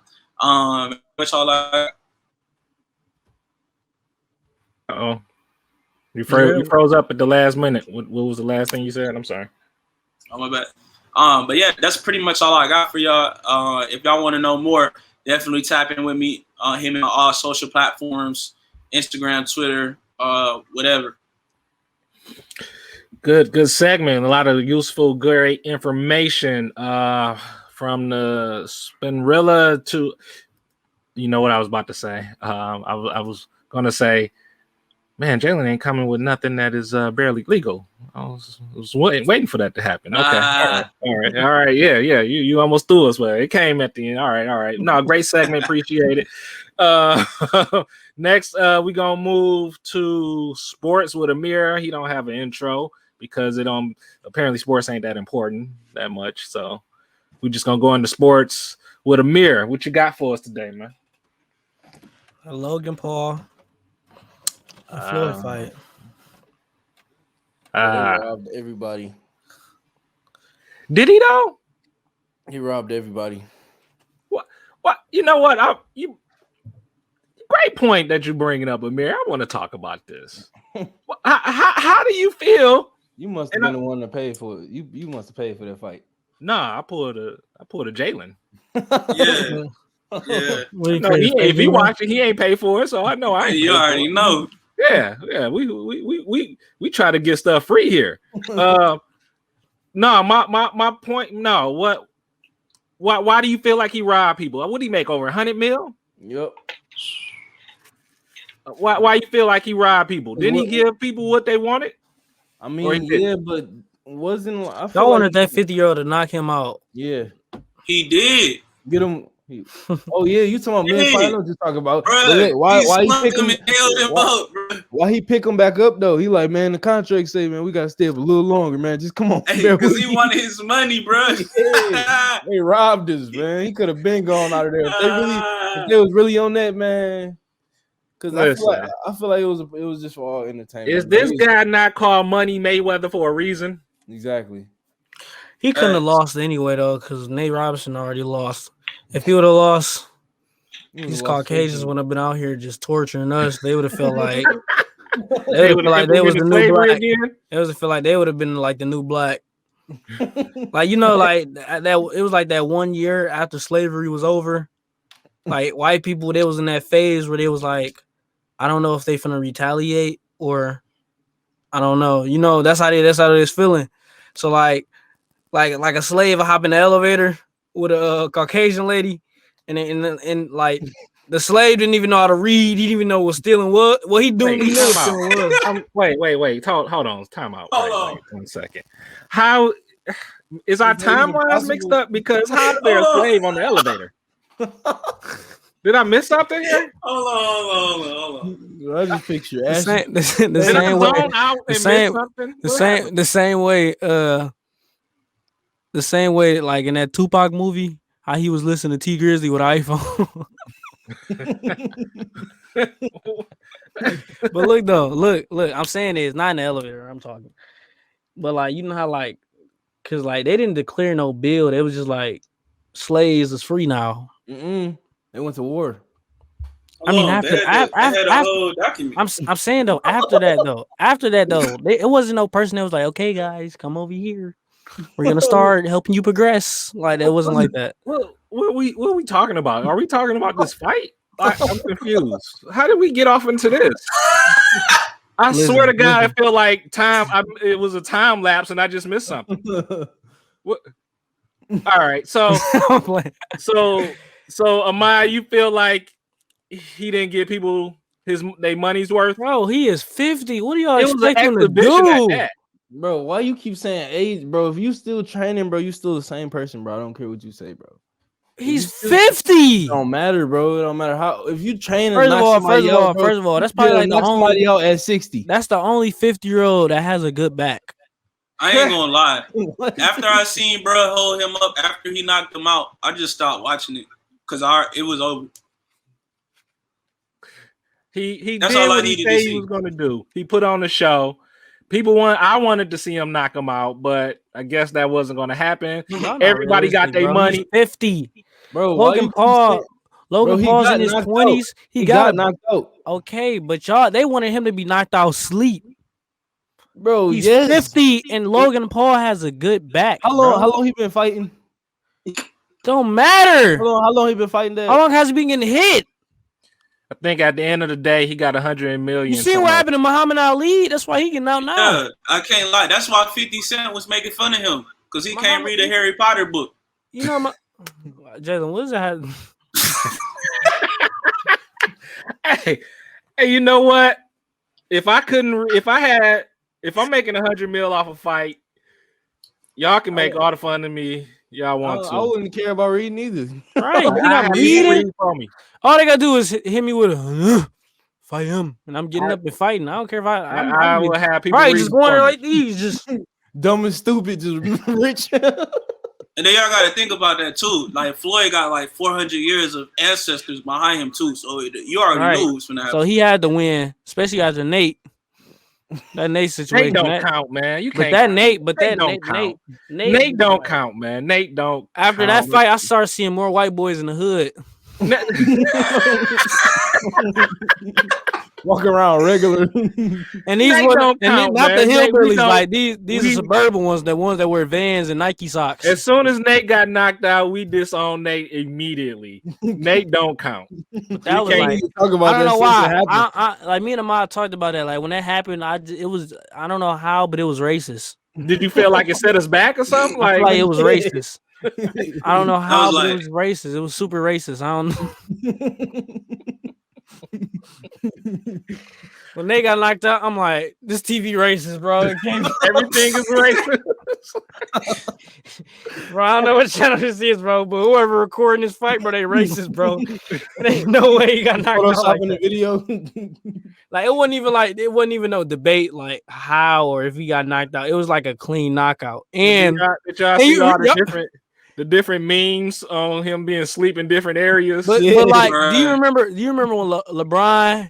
Uh-oh. You froze up at the last minute. What was the last thing you said? I'm sorry. Oh, my bad. But yeah, that's pretty much all I got for y'all. If y'all want to know more, definitely tap in with me. Him on all social platforms, Instagram, Twitter, whatever. Good segment. A lot of useful, great information from the Spinrilla to, you know what I was about to say. I was going to say, man, Jalen ain't coming with nothing that is barely legal. I was waiting for that to happen. Okay. All right. Yeah. You almost threw us. Well, it came at the end. All right. No, great segment. Appreciate it. Next, we gonna move to sports with Amir. He don't have an intro because it apparently sports ain't that important that much. So we just gonna go into sports with Amir. What you got for us today, man? Logan Paul. Floyd fight. He robbed everybody. Did he though? He robbed everybody. What? You know what? Great point that you're bringing up, Amir. I want to talk about this. How do you feel? You must have been the one to pay for it. You must have paid for that fight. Nah, I pulled a Jalen. Yeah. Yeah. No, if he watching, he ain't paid for it, so I know I ain't. You already know. Yeah. We try to get stuff free here. No, my point. No, what? Why do you feel like he robbed people? What did he make, over 100 mil? Yep. Why you feel like he robbed people? Didn't he give people what they wanted? I mean, yeah, but wasn't I y'all wanted that 50-year-old to knock him out? Yeah, he did. Get him. Oh yeah, you talking about man? I know what you're talking about. Bruh, why he pick him? Why he pick him back up though? He like, man, the contract say, man, we gotta stay up a little longer, man. Just come on, because he wanted his money, bro. They robbed us, man. He could have been gone out of there. If they was really on that, man. Because I feel like it was just for all entertainment. Is this guy not called Money Mayweather for a reason? Exactly. He couldn't have lost anyway though, because Nate Robinson already lost. If he would have lost, these Caucasians would have been out here just torturing us. They would have felt like they was the new black. Again? It was feel like they would have been like the new black. Like like that. It was like that 1 year after slavery was over. Like white people, they was in that phase where they was like, I don't know if they finna retaliate or I don't know. That's how they was feeling. So like a slave will hop in the elevator with a Caucasian lady, and like the slave didn't even know how to read. He didn't even know what stealing was. What he doing? He knew what stealing was. Wait. Hold on. Time out. Wait, 1 second. How is our timelines mixed up? Because how is there a slave on the elevator? Did I miss something here? Hold on. I just picture the same way, like in that Tupac movie, how he was listening to T Grizzly with an iPhone. But look, I'm saying it's not in the elevator. I'm talking, but like how cause like they didn't declare no bill. They was just like slaves is free now. They went to war. I mean, after I'm saying though, after that though, it wasn't no person that was like, okay, guys, come over here. We're gonna start helping you progress. Like that wasn't like that. What are we talking about? Are we talking about this fight? I'm confused. How did we get off into this? I swear to God, I feel like it was a time lapse, and I just missed something. What? All right, so Amaya, you feel like he didn't give people their money's worth? Bro, he is 50. What do y'all expect him to do? Bro, why you keep saying age, bro? If you still training, bro, you still the same person, bro. I don't care what you say, bro. He's 50. It don't matter, bro. It don't matter how. If you train, first of all, that's probably like the somebody out at 60. That's the only 50-year-old that has a good back. I ain't gonna lie. After I seen bro hold him up after he knocked him out, I just stopped watching it because it was over. He did what he said he was gonna do. He put on the show. I wanted to see him knock him out, but I guess that wasn't going to happen. Everybody got their money. He's 50, bro. Logan Paul's in his 20s. He got knocked out. Okay, but they wanted him to be knocked out sleep. Bro, he's 50, and Logan Paul has a good back. How long he been fighting? Don't matter. How long he been fighting that? How long has he been getting hit? I think at the end of the day, he got 100 million. You see what happened to Muhammad Ali? That's why he can out now. Yeah, I can't lie. That's why 50 Cent was making fun of him because he can't read a Harry Potter book. You know, Jalen, what does that have? Hey, you know what? If I'm making 100 mil off a fight, y'all can make all the fun of me y'all want to. I wouldn't care about reading either. Right? You not reading for me. All they gotta do is hit me with a. fight him, and I'm getting up and fighting. I don't care if I will have people right, read just going there for me. like these, just Dumb and stupid, just rich. And then y'all got to think about that too. Like Floyd got like 400 years of ancestors behind him too, so you already Right. knew what's gonna happen. so he had to win, especially after Nate. That Nate situation. Nate don't count, man. You But can't. that Nate, but Nate that don't Nate, count. Nate don't count, man. Nate don't. After count. that fight, I started seeing more white boys in the hood. Walk around regular. And these Nate were don't count, not the man. Nate, we hillbillies, don't- like these are suburban ones, the ones that wear Vans and Nike socks. As soon as Nate got knocked out, we disowned Nate immediately. Nate don't count. That was can't like, Talk about I don't that know since why. it happened. I like me and Ahmad talked about that. Like when that happened, it was I don't know how, but it was racist. Did you feel like it set us back or something? I feel like it was Yeah. racist. I don't know how, was but like- it was racist. It was super racist. I don't know. When they got knocked out, I'm like, this TV racist, bro. It can't- Everything is racist. Bro, I don't know what channel this is, bro, but whoever recording this fight, bro, they racist, bro. There ain't no way he got knocked out Photoshop like in the that. video. Like it wasn't even no debate like how or if he got knocked out. It was like a clean knockout. And did y'all and see you- all the yep. different memes on him being asleep in different areas? but Yeah. like, do Bruh. you remember when LeBron,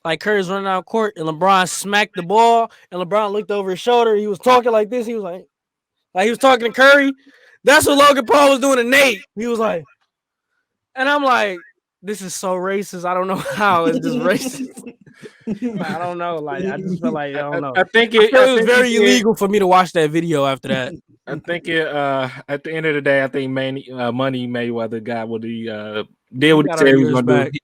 like Curry's running out of court and LeBron smacked the ball and LeBron looked over his shoulder. He was talking like this. He was like he was talking to Curry. That's what Logan Paul was doing to Nate. He was like, and I'm like, this is so racist. I don't know how it's just racist. I don't know. Like I just feel like I don't know. I think I it, feel I it was think very it did- illegal for me to watch that video after that. I think it. At the end of the day, I think Money Mayweather got what he did what he Got said our he was years going to back. do.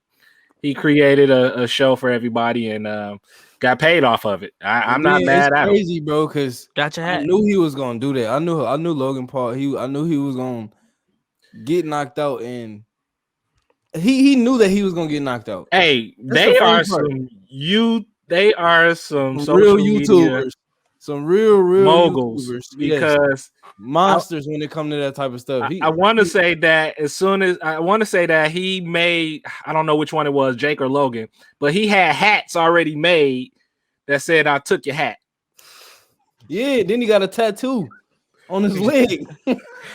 He created a show for everybody and got paid off of it. I'm not mad at him. Crazy, bro, because Got your I hat. knew he was gonna do that. I knew Logan Paul. I knew he was gonna get knocked out, and he knew that he was gonna get knocked out. Hey, That's they the are funny part. they are some Some real social media YouTubers, some real moguls YouTubers, yes. because Monsters when it comes to that type of stuff. I want to say that he made, I don't know which one it was, Jake or Logan, but he had hats already made that said, "I took your hat." Yeah, then he got a tattoo on his leg.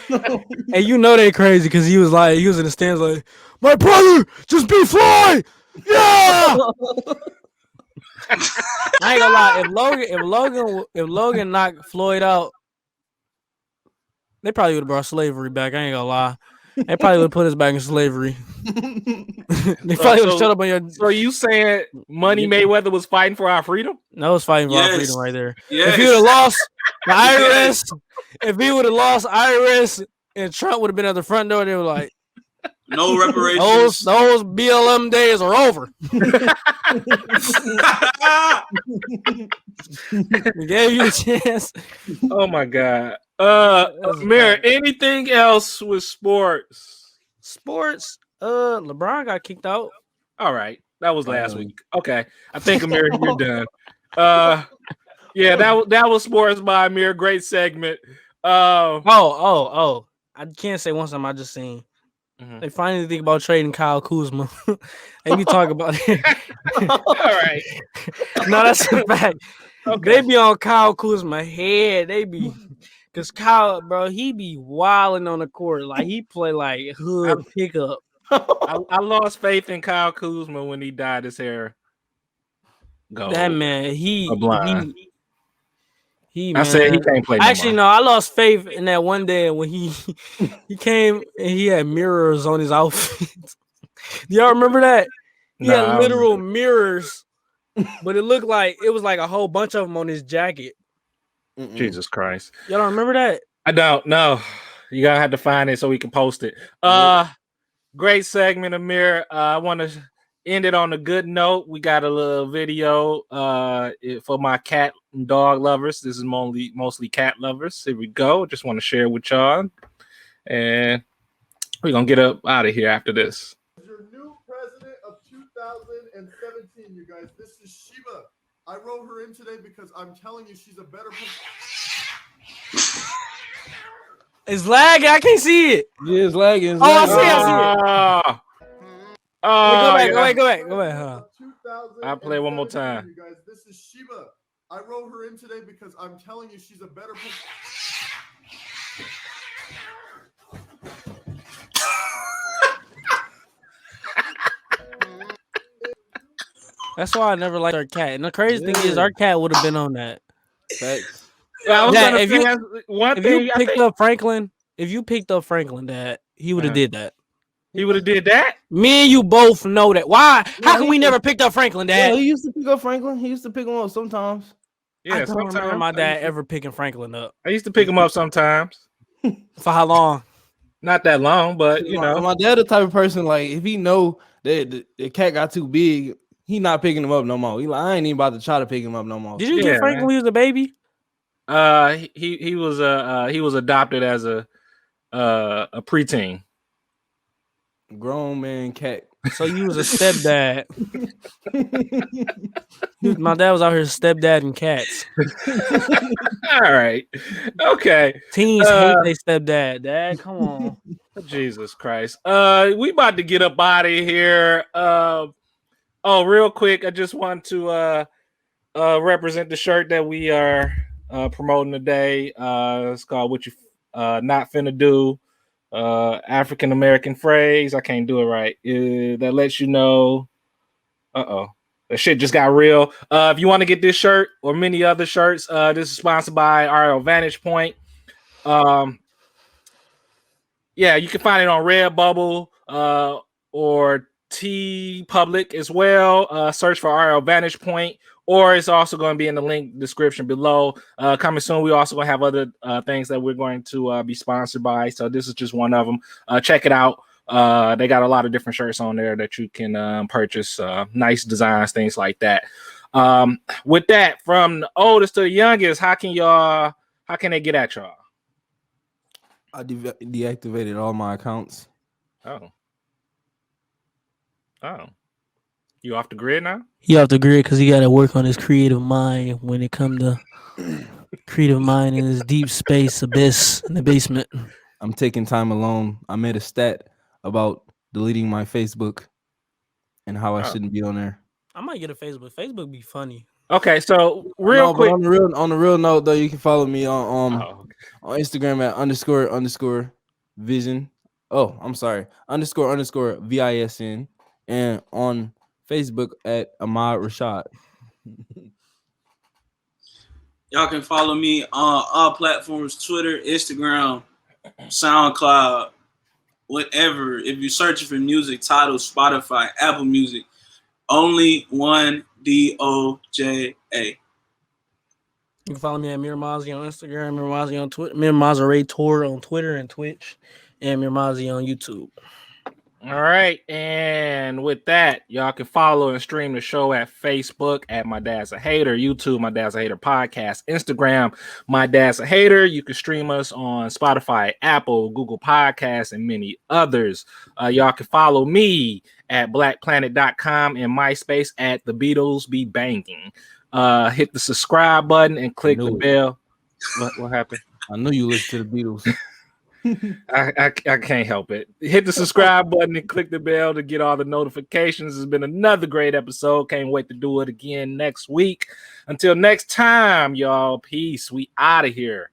And you know they crazy because he was in the stands like, my brother just beat Floyd. Yeah. I ain't gonna lie. If Logan knocked Floyd out, they probably would have brought slavery back. I ain't gonna lie. They probably would have put us back in slavery. They probably would have shut up on your. So you saying Money Mayweather was fighting for our freedom? No, it's fighting for our Yes. freedom right there. Yes. If he would have lost the IRS, Yes. if he would have lost IRS and Trump would have been at the front door, they were like, No reparations. those BLM days are over. We gave you a chance. Oh my God. was Mir, bad. anything else with sports? Sports. LeBron got kicked out. All right. That was last week. Okay. I think Amir, you're done. Yeah, that was sports by Amir. Great segment. Oh. I can't say one time I just seen. Mhm. They finally think about trading Kyle Kuzma. They be talking about it. All right. No, that's a fact. They be on Kyle Kuzma head. They be because Kyle, bro, he be wilding on the court. Like he play like hood pickup. I lost faith in Kyle Kuzma when he dyed his hair. That man, he blind. he I said he man. can't play. Actually, no, I lost faith in that one day when he came and he had mirrors on his outfit. Do y'all remember that? He Nah, I had don't literal mirrors, but it looked like it was like a whole bunch of them on his jacket. Jesus Christ. Y'all don't remember that? I don't know. You gotta have to find it so we can post it. Great segment, Amir. I want to end it on a good note. We got a little video for my cat and dog lovers. This is mostly cat lovers. Here we go. Just want to share with y'all, and we're gonna get up out of here after this. Your new president of 2017, you guys. This is Shiva. I wrote her in today because I'm telling you, she's a better person. It's lagging. I can't see it. Yeah, it's lagging. Oh, I see it. Oh, Go back. Hold on. I'll play one more 2017, time. You guys, this is Sheba. I wrote her in today because I'm telling you she's a better person. That's why I never liked our cat. And the crazy thing is, our cat would have been on that. Facts. I was Dad, gonna if say you- that's one If thing. you I picked think up Franklin, Dad, he would have did that. he would have did that. Me and you both know that. Why? How Yeah, come we he- never picked up Franklin, Yeah, Dad? he used to pick up Franklin. He used to pick him up sometimes. Yeah, I don't remember sometimes my dad ever picking Franklin up. I used to pick him up sometimes. For how long? Not that long, but you know. My dad the type of person, like, if he know that the cat got too big, he not picking him up no more. He like, I ain't even about to try to pick him up no more. Did you Yeah, get Franklin man. when he was a baby? He was adopted as a preteen. Grown man cat. So you was a stepdad. My dad was out here stepdad and cats. All right, okay. Teens hate their stepdad. Dad, come on. Jesus Christ. We about to get up out of here. Real quick, I just want to represent the shirt that we are promoting today. It's called "What You Not Finna Do." African American phrase. I can't do it right. That lets you know. That shit just got real. If you want to get this shirt or many other shirts, this is sponsored by RL Vantage Point. Yeah, you can find it on Redbubble or T Public as well. Search for RL Vantage Point, or it's also going to be in the link description below. Coming soon, we also going to have other things that we're going to be sponsored by. So this is just one of them. Check it out. They got a lot of different shirts on there that you can purchase. Nice designs, things like that. With that, from the oldest to the youngest, how can they get at y'all? I deactivated all my accounts. Oh, you off the grid now? He off the grid because he got to work on his creative mind when it come to creative mind in his deep space abyss in the basement. I'm taking time alone. I made a stat about deleting my Facebook and how I shouldn't be on there. I might get a Facebook. Facebook be funny. Okay, so real quick. On the real note though, you can follow me on Instagram at __ vision. Oh, I'm sorry. __ VISN, and on Facebook at Ahmad Rashad. Y'all can follow me on all platforms: Twitter, Instagram, SoundCloud, whatever. If you're searching for music, Tidal, Spotify, Apple Music, only one DOJA. You can follow me at Miramazi on Instagram, Miramazi on Twitter, Miramazi Tour on Twitter and Twitch, and Miramazi on YouTube. All right, and with that, y'all can follow and stream the show at Facebook at My Dad's a Hater, YouTube My Dad's a Hater Podcast, Instagram My Dad's a Hater. You can stream us on Spotify, Apple, Google Podcasts, and many others. Y'all can follow me at blackplanet.com and MySpace at The Beatles Be Banging. Hit the subscribe button and click the bell. What happened? I knew you listened to the Beatles. I can't help it. Hit the subscribe button and click the bell to get all the notifications. It's been another great episode. Can't wait to do it again next week. Until next time, y'all. Peace. We out of here.